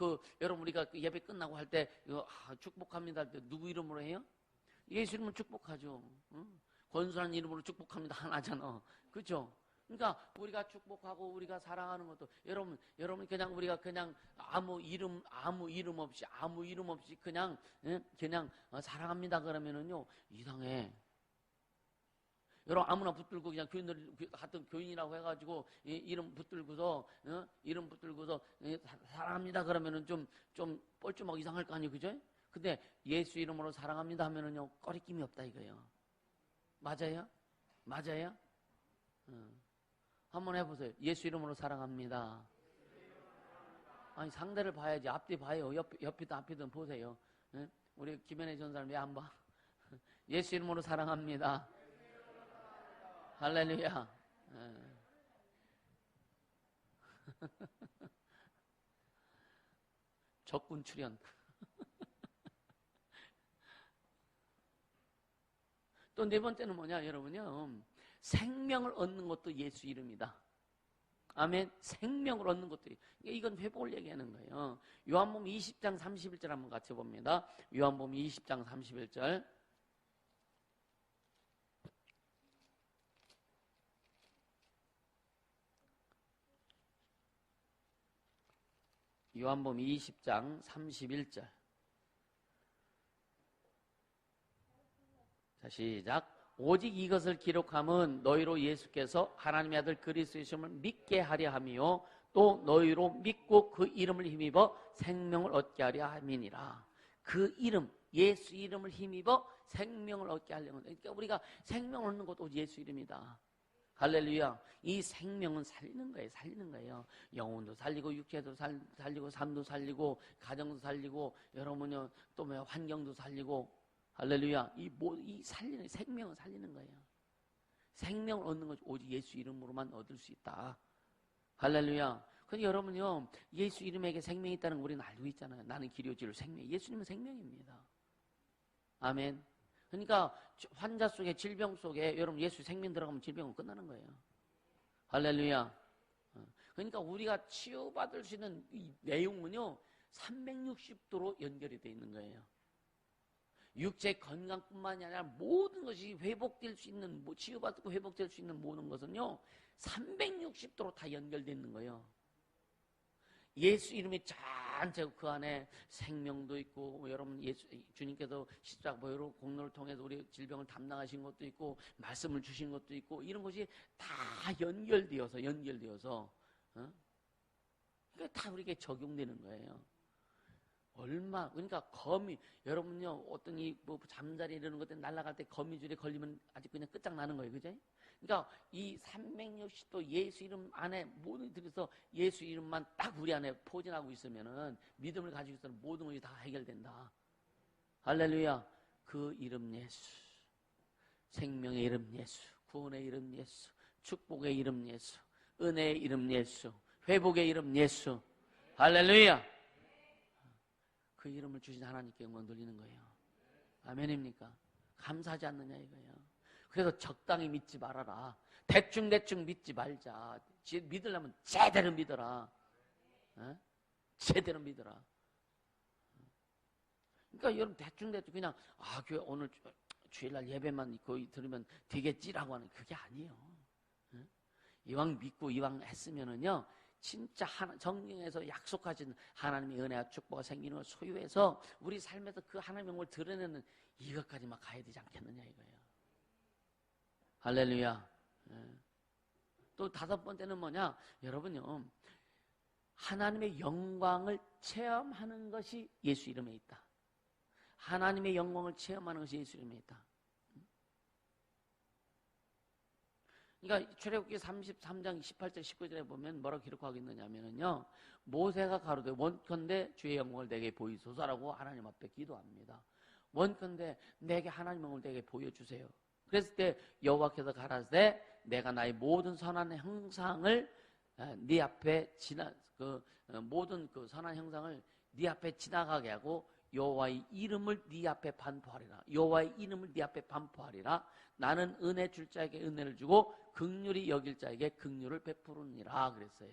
우리가 예배 끝나고 할 때 축복합니다 할 때 누구 이름으로 해요? 예수 이름으로 축복하죠. 권순한 이름으로 축복합니다 하나잖아. 그렇죠? 그러니까 우리가 축복하고 우리가 사랑하는 것도 여러분 우리가 그냥 아무 이름 없이 그냥 사랑합니다 그러면은요 이상해. 여러분 아무나 붙들고 그냥 같은 교인이라고 해가지고 이름 붙들고서 사랑합니다 그러면은 좀 뻘쭘하고 이상할 거 아니에요, 그죠? 근데 예수 이름으로 사랑합니다 하면은요 꺼리낌이 없다 이거예요. 맞아요? 맞아요? 한번 해보세요. 예수 이름으로 사랑합니다. 아니 상대를 봐야지. 앞뒤 봐요. 옆이든 앞이든 보세요. 우리 김현애 전사님 왜 안 봐? 예수 이름으로 사랑합니다. 할렐루야. 적군 출현. 또 네 번째는 뭐냐 여러분요. 생명을 얻는 것도 예수 이름이다. 아멘. 생명을 얻는 것도 이건 회복을 얘기하는 거예요. 요한복음 20장 31절 한번 같이 봅니다. 요한복음 20장 31절. 요한복음 20장 31절. 자, 시작. 오직 이것을 기록함은 너희로 예수께서 하나님의 아들 그리스도이심을 믿게 하려 함이요 또 너희로 믿고 그 이름을 힘입어 생명을 얻게 하려 함이니라. 그 이름, 예수 이름을 힘입어 생명을 얻게 하려는 거예요. 그러니까 우리가 생명을 얻는 것도 예수 이름이다. 할렐루야. 이 생명은 살리는 거예요. 살리는 거예요. 영혼도 살리고 육체도 살리고 삶도 살리고 가정도 살리고 여러분요 또 뭐 환경도 살리고 할렐루야. 이 살리는 생명을 살리는 거예요. 생명을 얻는 것 오직 예수 이름으로만 얻을 수 있다. 할렐루야. 근데 여러분요 예수 이름에게 생명이 있다는 걸 우리는 알고 있잖아요. 나는 길이요 진리요 생명. 예수님은 생명입니다. 아멘. 그러니까 환자 속에 질병 속에 여러분 예수 생명 들어가면 질병은 끝나는 거예요. 할렐루야. 그러니까 우리가 치유받을 수 있는 이 내용은요 360도로 연결이 되어 있는 거예요. 육체 건강뿐만이 아니라 모든 것이 회복될 수 있는 치유받고 회복될 수 있는 모든 것은요 360도로 다 연결되어 있는 거예요. 예수 이름이 전체 그 안에 생명도 있고 여러분 주님께서 십자가 보혈로 공로를 통해서 우리 질병을 담당하신 것도 있고 말씀을 주신 것도 있고 이런 것이 다 연결되어서 그러니까 다 우리에게 적용되는 거예요. 그러니까 거미 여러분요 어떤 뭐 잠자리 이러는 것들 날아갈 때 거미줄에 걸리면 아직 그냥 끝장나는 거예요. 그죠? 그러니까 이 360도 예수 이름 안에 모든 들여서 예수 이름만 딱 우리 안에 포진하고 있으면은 믿음을 가지고 있으면 모든 것이 다 해결된다. 할렐루야. 그 이름 예수, 생명의 이름 예수, 구원의 이름 예수, 축복의 이름 예수, 은혜의 이름 예수, 회복의 이름 예수. 할렐루야. 그 이름을 주신 하나님께 영광 돌리는 거예요. 아멘입니까? 감사하지 않느냐 이거예요. 그래서 적당히 믿지 말아라. 대충 믿지 말자. 믿으려면 제대로 믿어라. 제대로 믿어라. 그러니까 여러분 대충 그냥 교회 오늘 주일날 예배만 거의 들으면 되겠지라고 하는 그게 아니에요. 이왕 믿고 이왕 했으면은요 진짜 성경에서 약속하신 하나님의 은혜와 축복이 생기는 걸 소유해서 우리 삶에서 그 하나님의 영광을 드러내는 이것까지 막 가야 되지 않겠느냐 이거예요. 할렐루야. 또 5번째는 뭐냐? 여러분요 하나님의 영광을 체험하는 것이 예수 이름에 있다. 하나님의 영광을 체험하는 것이 예수 이름에 있다. 그러니까 출애굽기 33장 18절 19절에 보면 뭐라고 기록하고 있느냐면요 모세가 가로되 원컨대 주의 영광을 내게 보이소서라고 하나님 앞에 기도합니다. 원컨대 내게 하나님의 영광을 내게 보여주세요. 그랬을 때 여호와께서 가라사대 내가 나의 모든 선한 형상을 네 앞에 모든 그 선한 형상을 네 앞에 지나가게 하고 여호와의 이름을 네 앞에 반포하리라. 여호와의 이름을 네 앞에 반포하리라. 나는 은혜 줄 자에게 은혜를 주고 긍휼히 여길 자에게 긍휼을 베푸느니라 그랬어요.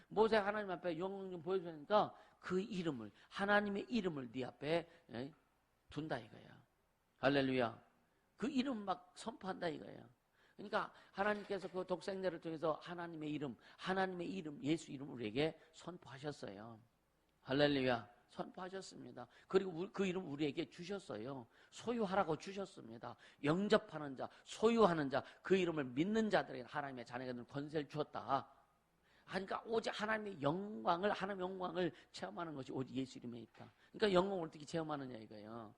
모세가 하나님 앞에 영광 좀 보여주니까 그 이름을 하나님의 이름을 네 앞에 둔다 이거야. 할렐루야. 그 이름 막 선포한다 이거예요. 그러니까 하나님께서 그 독생자를 통해서 하나님의 이름 예수 이름을 우리에게 선포하셨어요. 할렐루야. 선포하셨습니다. 그리고 그 이름 우리에게 주셨어요. 소유하라고 주셨습니다. 영접하는 자, 소유하는 자, 그 이름을 믿는 자들에게 하나님의 자녀들은 권세를 주었다. 그러니까 오직 하나님의 영광을 체험하는 것이 오직 예수 이름에 있다. 그러니까 영광을 어떻게 체험하느냐 이거예요.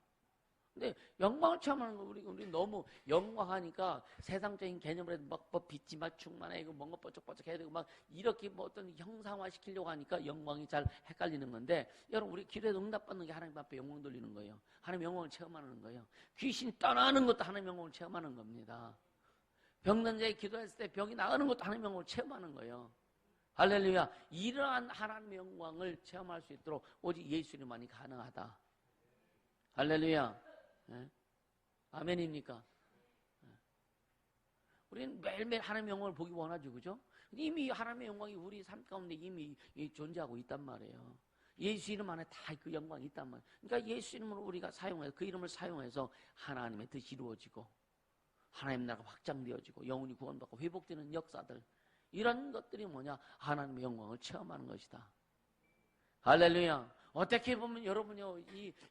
근데 영광을 체험하는 거 우리 너무 영광하니까 세상적인 개념으로 막 빚지 맞춤만 이거 뭔가 뻐쩍뻐쩍 해야 되고 막 이렇게 뭐 어떤 형상화 시키려고 하니까 영광이 잘 헷갈리는 건데 여러분 우리 기도에 응답받는 게 하나님 앞에 영광 돌리는 거예요. 하나님 영광을 체험하는 거예요. 귀신이 떠나는 것도 하나님 영광을 체험하는 겁니다. 병든 자에 기도했을 때 병이 나가는 것도 하나님 영광을 체험하는 거예요. 할렐루야. 이러한 하나님의 영광을 체험할 수 있도록 오직 예수 이름만이 가능하다. 할렐루야. 네? 아멘입니까? 네. 우리는 매일매일 하나님의 영광을 보기 원하죠, 그죠? 이미 하나님의 영광이 우리 삶 가운데 이미 존재하고 있단 말이에요. 예수 이름 안에 다 그 영광이 있단 말이에요. 그러니까 예수 이름으로 우리가 사용해서 그 이름을 사용해서 하나님의 뜻이 이루어지고 하나님 나라가 확장되어지고 영혼이 구원받고 회복되는 역사들, 이런 것들이 뭐냐? 하나님의 영광을 체험하는 것이다. 할렐루야. 어떻게 보면 여러분요,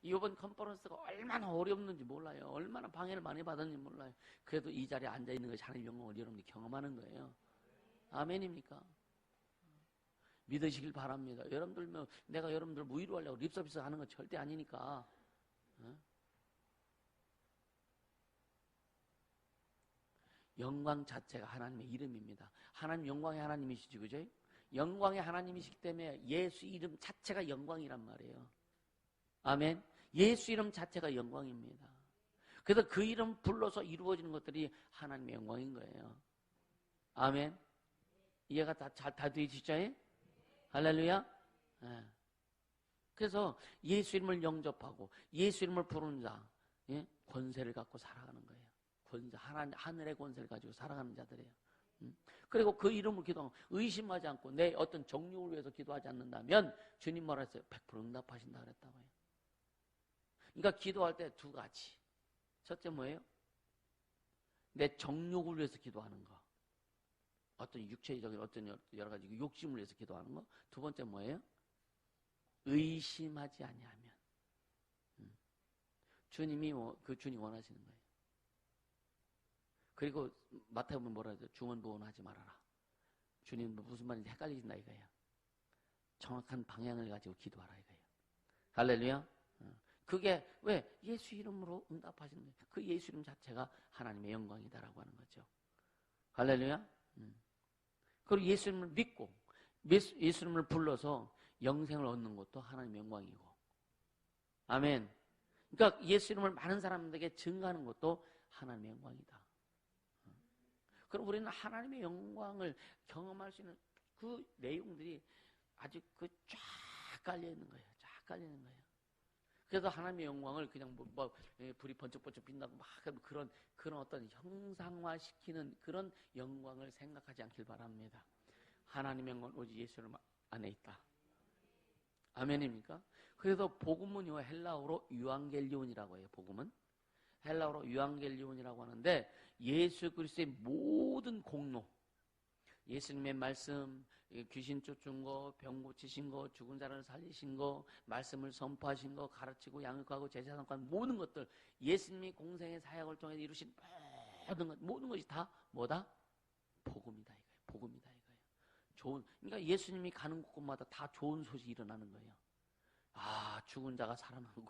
이번 컨퍼런스가 얼마나 어렵는지 몰라요. 얼마나 방해를 많이 받았는지 몰라요. 그래도 이 자리에 앉아있는 것이 하나님의 영광을 여러분이 경험하는 거예요. 아멘입니까? 믿으시길 바랍니다. 여러분들, 내가 여러분들 위로하려고 립서비스 하는 건 절대 아니니까. 영광 자체가 하나님의 이름입니다. 하나님 영광의 하나님이시지, 그죠? 영광의 하나님이시기 때문에 예수 이름 자체가 영광이란 말이에요. 아멘. 예수 이름 자체가 영광입니다. 그래서 그 이름 불러서 이루어지는 것들이 하나님의 영광인 거예요. 아멘. 이해가 다 되시죠? 할렐루야. 네. 그래서 예수 이름을 영접하고 예수 이름을 부르는 자, 예? 권세를 갖고 살아가는 거예요. 권세, 하늘의 권세를 가지고 살아가는 자들이에요. 그리고 그 이름을 기도하고 의심하지 않고 내 어떤 정욕을 위해서 기도하지 않는다면 주님 뭐라 했어요? 100% 응답하신다 그랬다고요. 그러니까 기도할 때 두 가지. 첫째 뭐예요? 내 정욕을 위해서 기도하는 거. 어떤 육체적인 어떤 여러 가지 욕심을 위해서 기도하는 거. 두 번째 뭐예요? 의심하지 아니하면. 주님이 그 주님 원하시는 거예요. 그리고 마태복음 뭐라 하죠? 중언부언하지 말아라. 주님 무슨 말인지 헷갈리신다 이거예요. 정확한 방향을 가지고 기도하라 이거예요. 할렐루야. 그게 왜? 예수 이름으로 응답하시는 거예요. 그 예수 이름 자체가 하나님의 영광이다라고 하는 거죠. 할렐루야. 그리고 예수 이름을 믿고 예수 이름을 불러서 영생을 얻는 것도 하나님의 영광이고. 아멘. 그러니까 예수 이름을 많은 사람들에게 증거하는 것도 하나님의 영광이다. 그럼 우리는 하나님의 영광을 경험할 수 있는 그 내용들이 아주 쫙 깔려 있는 거예요. 쫙 깔려 있는 거예요. 그래서 하나님의 영광을 그냥 불이 번쩍번쩍 빛나고 막 그런 어떤 형상화시키는 그런 영광을 생각하지 않길 바랍니다. 하나님의 영광은 오직 예수님 안에 있다. 아멘입니까? 그래서 복음은요, 헬라어로 유앙겔리온이라고 해요. 복음은 헬라어로 유앙겔리온이라고 하는데 예수 그리스도의 모든 공로, 예수님의 말씀, 귀신 쫓은 거, 병 고치신 거, 죽은 자를 살리신 거, 말씀을 선포하신 거, 가르치고 양육하고 제자 삼고 모든 것들, 예수님이 공생의 사역을 통해 이루신 모든 것이 다 뭐다? 복음이다 이거예요. 복음이다 이거예요. 그러니까 예수님이 가는 곳마다 다 좋은 소식이 일어나는 거예요. 아, 죽은 자가 살아나고,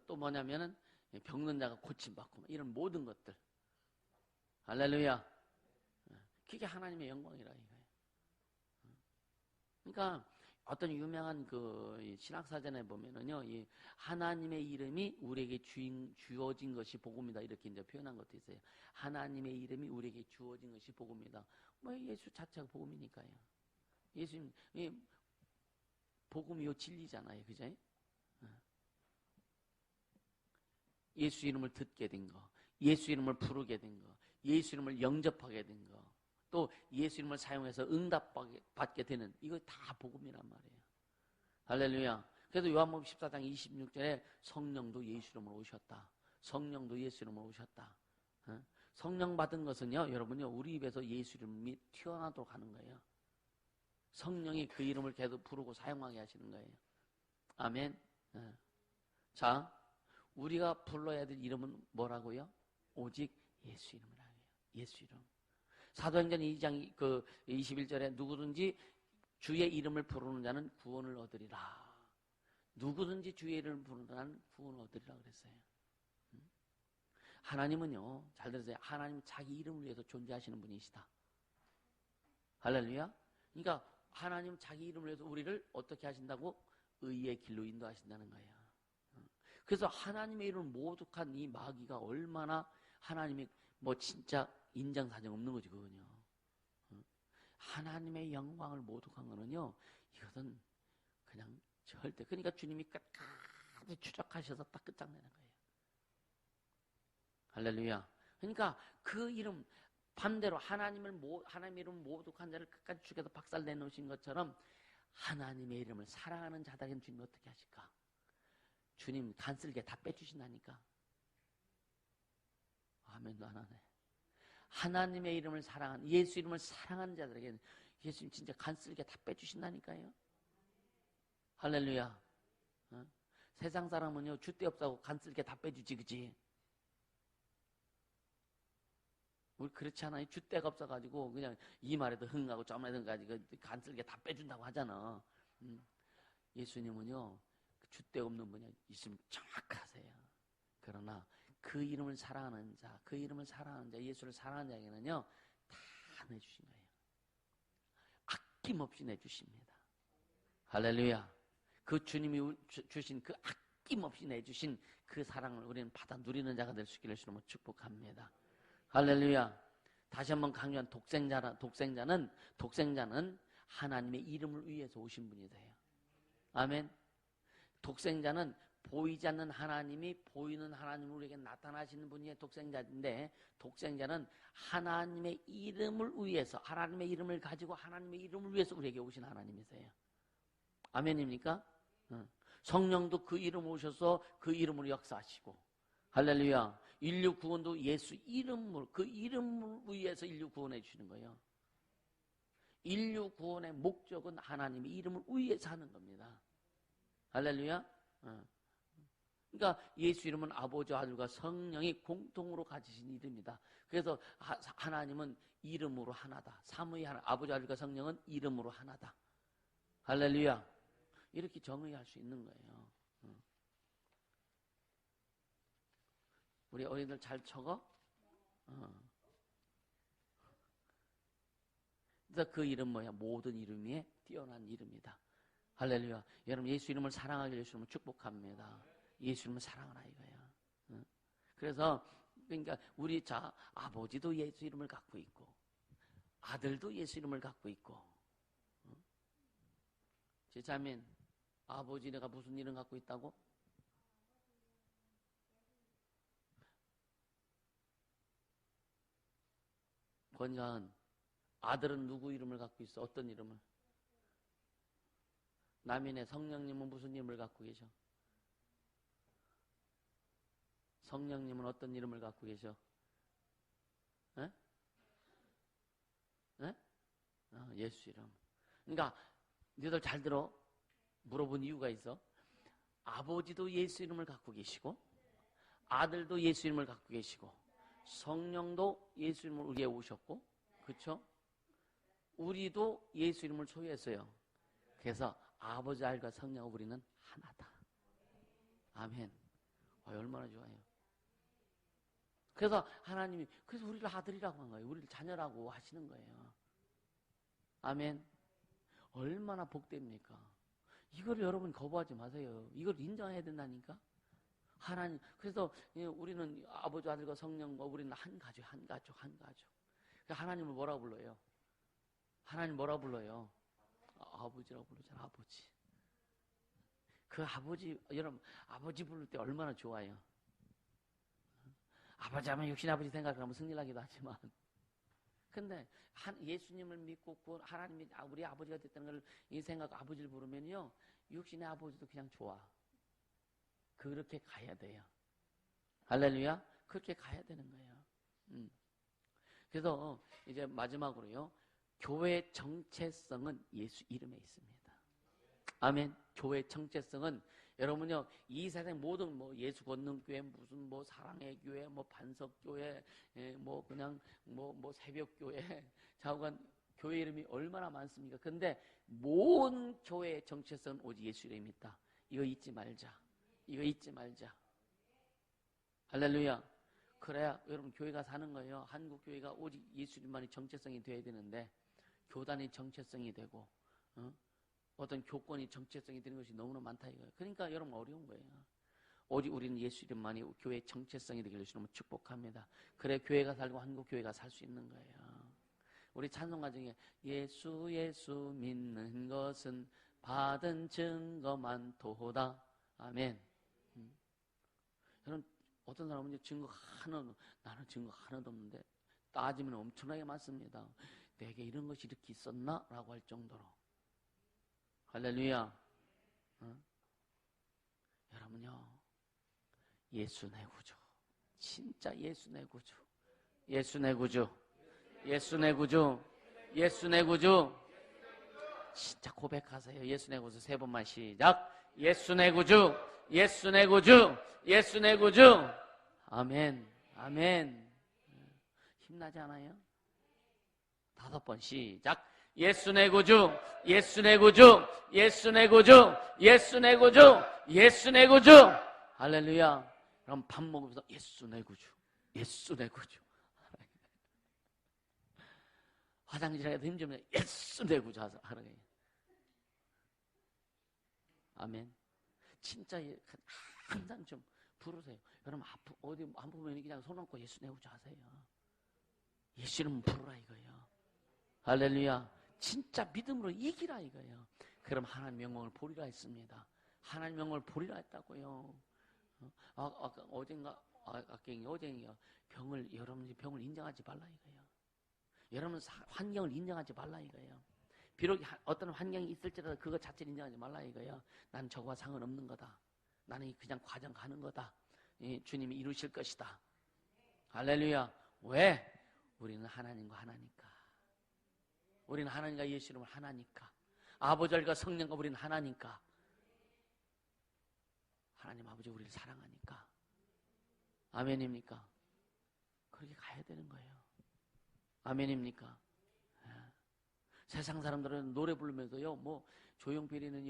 또 뭐냐면은 병든 자가 고침받고 이런 모든 것들. 할렐루야. 그게 하나님의 영광이라 이거예요. 그러니까 어떤 유명한 그 신학사전에 보면은요, 이 하나님의 이름이 우리에게 주어진 것이 복음이다 이렇게 이제 표현한 것도 있어요. 하나님의 이름이 우리에게 주어진 것이 복음이다. 뭐 예수 자체가 복음이니까요. 예수님 복음이요 진리잖아요, 그죠? 예수 이름을 듣게 된 거, 예수 이름을 부르게 된 거, 예수 이름을 영접하게 된 거, 또 예수 이름을 사용해서 응답받게 되는, 이거 다 복음이란 말이에요. 할렐루야. 그래서 요한복음 14장 26절에 성령도 예수 이름으로 오셨다. 성령도 예수 이름으로 오셨다. 성령 받은 것은요, 여러분요, 우리 입에서 예수 이름이 튀어나오도록 하는 거예요. 성령이 그 이름을 계속 부르고 사용하게 하시는 거예요. 아멘. 자, 우리가 불러야 될 이름은 뭐라고요? 오직 예수 이름이라고 해요. 예수 이름. 사도행전 2장 21절에 누구든지 주의 이름을 부르는 자는 구원을 얻으리라. 누구든지 주의 이름을 부르는 자는 구원을 얻으리라 그랬어요. 하나님은요, 잘 들으세요. 하나님 자기 이름을 위해서 존재하시는 분이시다. 할렐루야. 그러니까 하나님 자기 이름을 위해서 우리를 어떻게 하신다고? 의의 길로 인도하신다는 거예요. 그래서 하나님의 이름을 모독한 이 마귀가 얼마나 하나님이 진짜 인정사정 없는 거지, 그거는요. 하나님의 영광을 모독한 거는요, 이것은 그냥 절대, 그러니까 주님이 끝까지 추적하셔서 딱 끝장내는 거예요. 할렐루야. 그러니까 그 이름 반대로 하나님 이름 모독한 자를 끝까지 죽여서 박살 내놓으신 것처럼 하나님의 이름을 사랑하는 자들에게는 주님 어떻게 하실까? 주님 간쓸게 다 빼주신다니까. 아멘도 안 하네. 하나님의 이름을 사랑하는, 예수 이름을 사랑하는 자들에게는 예수님 진짜 간쓸게 다 빼주신다니까요. 할렐루야. 어? 세상 사람은요 줏대 없다고 간쓸게 다 빼주지, 그치? 우리 그렇지 않아요? 줏대가 없어가지고 그냥 이 말에도 흥하고 저 말에도 흥가지고 간쓸게 다 빼준다고 하잖아. 예수님은요 줏대 없는 분이 있으면 정확하세요. 그러나 그 이름을 사랑하는 자, 그 이름을 사랑하는 자, 예수를 사랑하는 자에게는요 다 내주신 거예요. 아낌없이 내주십니다. 할렐루야. 그 주님이 주신 그 아낌없이 내주신 그 사랑을 우리는 받아 누리는 자가 될 수 있기를 주님으로 축복합니다. 할렐루야. 다시 한번 강조한 독생자는 하나님의 이름을 위해서 오신 분이 돼요. 아멘. 독생자는 보이지 않는 하나님이 보이는 하나님을 우리에게 나타나시는 분이 독생자인데, 독생자는 하나님의 이름을 위해서, 하나님의 이름을 가지고 하나님의 이름을 위해서 우리에게 오신 하나님이세요. 아멘입니까? 성령도 그 이름 오셔서 그 이름으로 역사하시고, 할렐루야. 인류 구원도 예수 이름으로, 그 이름을 위해서 인류 구원해 주시는 거예요. 인류 구원의 목적은 하나님의 이름을 위해서 하는 겁니다. 할렐루야. 그러니까 예수 이름은 아버지와 아들과 성령이 공통으로 가지신 이름이다. 그래서 하나님은 이름으로 하나다. 삼위의 하나, 아버지와 아들과 성령은 이름으로 하나다. 할렐루야. 이렇게 정의할 수 있는 거예요. 우리 어린이들 잘 적어? 그래서 그 이름 뭐야? 모든 이름 위에 뛰어난 이름이다. 할렐루야. 여러분 예수 이름을 사랑하기를 예수 이름을 축복합니다. 예수 이름을 사랑하라 이거야. 그래서 그러니까 우리 아버지도 예수 이름을 갖고 있고 아들도 예수 이름을 갖고 있고, 제 자매 아버지네가 무슨 이름 갖고 있다고? 권자은 아들은 누구 이름을 갖고 있어? 어떤 이름을? 남인의 성령님은 무슨 이름을 갖고 계셔? 성령님은 어떤 이름을 갖고 계셔? 에? 에? 예수 이름. 그러니까 너희들 잘 들어. 물어본 이유가 있어. 아버지도 예수 이름을 갖고 계시고 아들도 예수 이름을 갖고 계시고 성령도 예수 이름을 우리에 오셨고, 그렇죠? 우리도 예수 이름을 소유했어요. 그래서 아버지, 아들과 성령 우리는 하나다. 아멘. 얼마나 좋아요. 그래서 하나님이 그래서 우리를 아들이라고 한 거예요. 우리를 자녀라고 하시는 거예요. 아멘. 얼마나 복됩니까? 이걸 여러분 거부하지 마세요. 이걸 인정해야 된다니까. 하나님. 그래서 우리는 아버지, 아들과 성령과 우리는 한 가족. 하나님을 뭐라고 불러요? 하나님 뭐라고 불러요? 아버지라고 부르잖아. 아버지. 그 아버지, 여러분 아버지 부를 때 얼마나 좋아요. 아버지 하면 육신 아버지 생각하면 승리하기도 하지만, 근데 예수님을 믿고 하나님이 우리 아버지가 됐다는 걸 이 생각 아버지를 부르면요 육신의 아버지도 그냥 좋아. 그렇게 가야 돼요. 할렐루야. 그렇게 가야 되는 거예요. 그래서 이제 마지막으로요, 교회의 정체성은 예수 이름에 있습니다. 아멘. 교회의 정체성은 여러분요 이 세상 모든 예수 권능교회, 무슨 사랑의 교회, 반석교회, 그냥 새벽교회, 좌우간 교회 이름이 얼마나 많습니까? 근데 모든 교회의 정체성은 오직 예수 이름이 있다. 이거 잊지 말자. 이거 잊지 말자. 할렐루야. 그래야 여러분 교회가 사는 거예요. 한국 교회가 오직 예수 이름만이 정체성이 돼야 되는데, 교단이 정체성이 되고 어떤 교권이 정체성이 되는 것이 너무나 많다 이거예요. 그러니까 여러분 어려운 거예요. 오직 우리는 예수 이름만이 교회의 정체성이 되기를 주님을 축복합니다. 그래 교회가 살고 한국 교회가 살 수 있는 거예요. 우리 찬송가 중에 예수 믿는 것은 받은 증거만 도다. 아멘. 여러분 어떤 사람은 나는 증거 하나도 없는데 따지면 엄청나게 많습니다. 내게 이런 것이 이렇게 있었나? 라고 할 정도로. 할렐루야. 여러분요, 예수 내 구주. 진짜 예수 내 구주. 예수 내 구주. 예수 내 구주. 예수 내 구주. 진짜 고백하세요. 예수 내 구주 3번만 시작. 예수 내 구주. 예수 내 구주. 예수 내 구주. 아멘. 아멘. 힘나지 않아요? 5번 시작. 예수 내 구주. 예수 내 구주. 예수 내 구주. 예수 내 구주. 예수 내 구주. 할렐루야. 그럼 밥 먹으면서 예수 내 구주. 예수 내 구주. 화장실에 가서 힘 좀 내. 예수 내 구주 하라. 아멘. 진짜 항상 좀 부르세요. 여러분 어디 아프면 그냥 손 얹고 예수 내 구주 하세요. 예수 이름 부르라 이거예요. 할렐루야. 진짜 믿음으로 이기라 이거예요. 그럼 하나님 영광을 보리라 했습니다. 하나님 영광을 보리라 했다고요. 아까 어젠가 여러분이 병을 인정하지 말라 이거예요. 여러분 환경을 인정하지 말라 이거예요. 비록 어떤 환경이 있을지라도 그거 자체를 인정하지 말라 이거예요. 난 저거와 상관없는 거다. 나는 그냥 과정 가는 거다. 주님이 이루실 것이다. 할렐루야. 왜? 우리는 하나님과 하나니까. 우리는 하나님과 예수 이름을 하나니까. 아버지와 성령과 우리는 하나니까. 하나님 아버지 우리를 사랑하니까. 아멘입니까? 그렇게 가야 되는 거예요. 아멘입니까? 세상 사람들은 노래 부르면서요, 뭐 조용필이는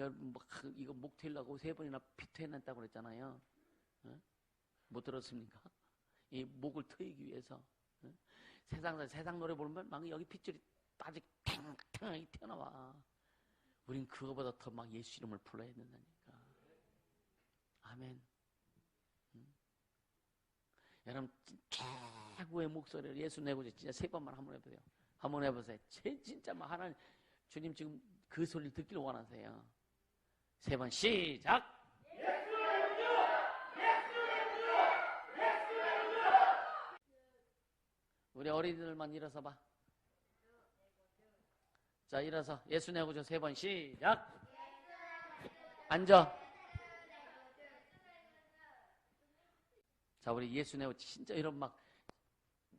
이거 목테일라고 3번이나 피퇴해냈다고 그랬잖아요. 못 들었습니까? 이 목을 트이기 위해서. 세상 노래 부르면 막 여기 핏줄이 아직 탱탱하게 튀어나와. 우린 그거보다 더 막 예수 이름을 불러야 된다니까. 아멘. 여러분 최고의 목소리를 예수 내고 진짜 3번만 한번 해보세요. 한번 해보세요. 진짜 막 하나님 주님 지금 그 소리를 듣기를 원하세요. 3번 시작. 우리 어린이들만 일어서 봐. 자, 일어서 예수 내 구주 3번 시작. 앉아. 자, 우리 예수 내 구주 진짜 이런 막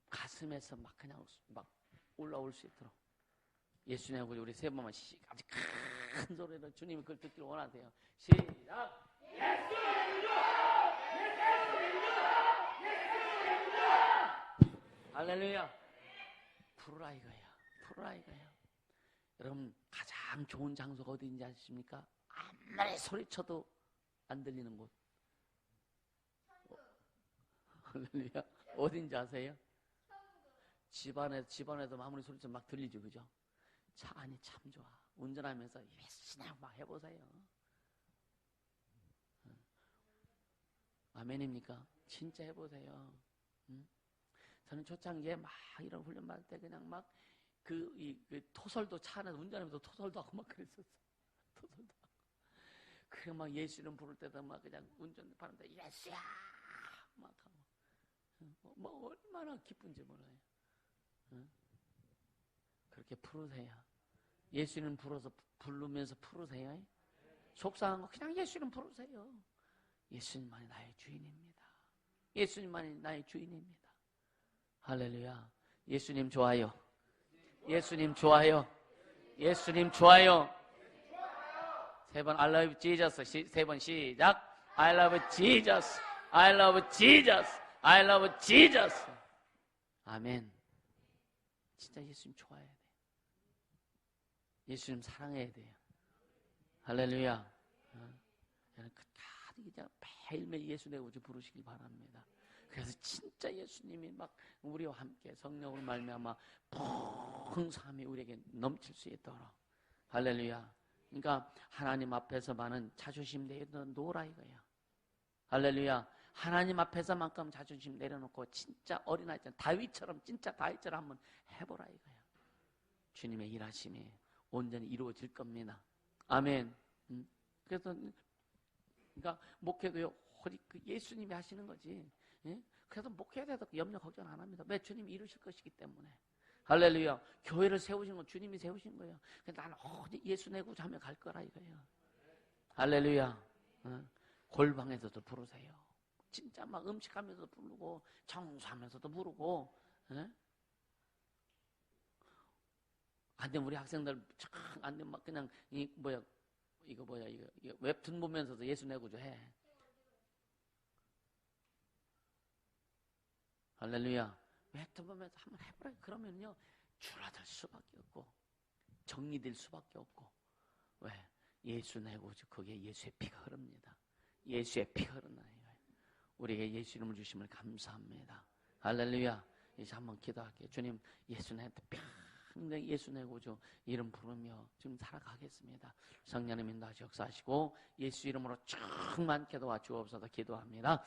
가슴에서 막 그냥 막 올라올 수 있도록 예수 내 구주 우리 3번만 아주 큰 소리로 주님이 그걸 듣기를 원하세요. 시작. 예수 내 구주. 예수 내 구주. 예수 내 구주. 할렐루야. 부르라 이거야. 부르라 이거야. 여러분 가장 좋은 장소가 어디인지 아십니까? 아무리 소리쳐도 안 들리는 곳. 할렐루야. 어딘지 아세요? 집안에서 아무리 소리쳐도 막 들리죠, 그죠? 차 안이 참 좋아. 운전하면서 예수나 막 해보세요. 아멘입니까? 진짜 해보세요. 저는 초창기에 막 이런 훈련 받을 때 그냥 막 그 토설도 차 안에서 운전하면서 토설도 하고 막 그랬었어. 토설도 하고. 그래 막 예수 이름 부를 때도 막 그냥 운전하는데 예수야 막 하고. 뭐 얼마나 기쁜지 몰라요. 그렇게 부르세요. 예수 이름 부르면서 부르세요. 속상한 거 그냥 예수 이름 부르세요. 예수님만이 나의 주인입니다. 예수님만이 나의 주인입니다. 할렐루야. 예수님 좋아요. 예수님 좋아요. 예수님 좋아요. 3번 I love Jesus. 3번 시작. I love Jesus. I love Jesus. I love Jesus. 아멘. 진짜 예수님 좋아해야 돼. 예수님 사랑해야 돼요. 할렐루야. 저는 그냥 매일매일 예수 내 구주 부르시길 바랍니다. 그래서 진짜 예수님이 막 우리와 함께 성령으로 말미암아 풍성함이 우리에게 넘칠 수 있도록. 할렐루야. 그러니까 하나님 앞에서 많은 자존심 내려놓으라 이거야. 할렐루야. 하나님 앞에서만큼 자존심 내려놓고 진짜 어린아이처럼 다윗처럼 진짜 다윗처럼 한번 해보라 이거야. 주님의 일하심이 온전히 이루어질 겁니다. 아멘. 그래서 그러니까 목회도요. 그 예수님이 하시는 거지. 예? 그래도 목회에 대해서 염려 걱정 안 합니다. 왜? 주님이 이루실 것이기 때문에. 할렐루야. 교회를 세우신 건 주님이 세우신 거예요. 나는 어디 예수 내고자 하며 갈 거라 이거예요. 할렐루야. 골방에서도 부르세요. 진짜 막 음식하면서도 부르고 청소하면서도 부르고. 안 되면 우리 학생들 안 되면 막 그냥 이거 웹툰 보면서도 예수 내고자 해. 할렐루야. 웹툰 보면서 한번 해보라. 그러면요 줄어들 수밖에 없고 정리될 수밖에 없고. 왜? 예수 내고 거기에 예수의 피가 흐릅니다. 예수의 피가 흐르나요. 우리에게 예수 이름을 주심을 감사합니다. 할렐루야. 이제 한번 기도할게요. 주님, 예수 내한테 평생 예수 내고죠 이름 부르며 지금 살아가겠습니다. 성령님 인도하시 역사하시고 예수 이름으로 충만케 도와 주옵소서. 기도합니다.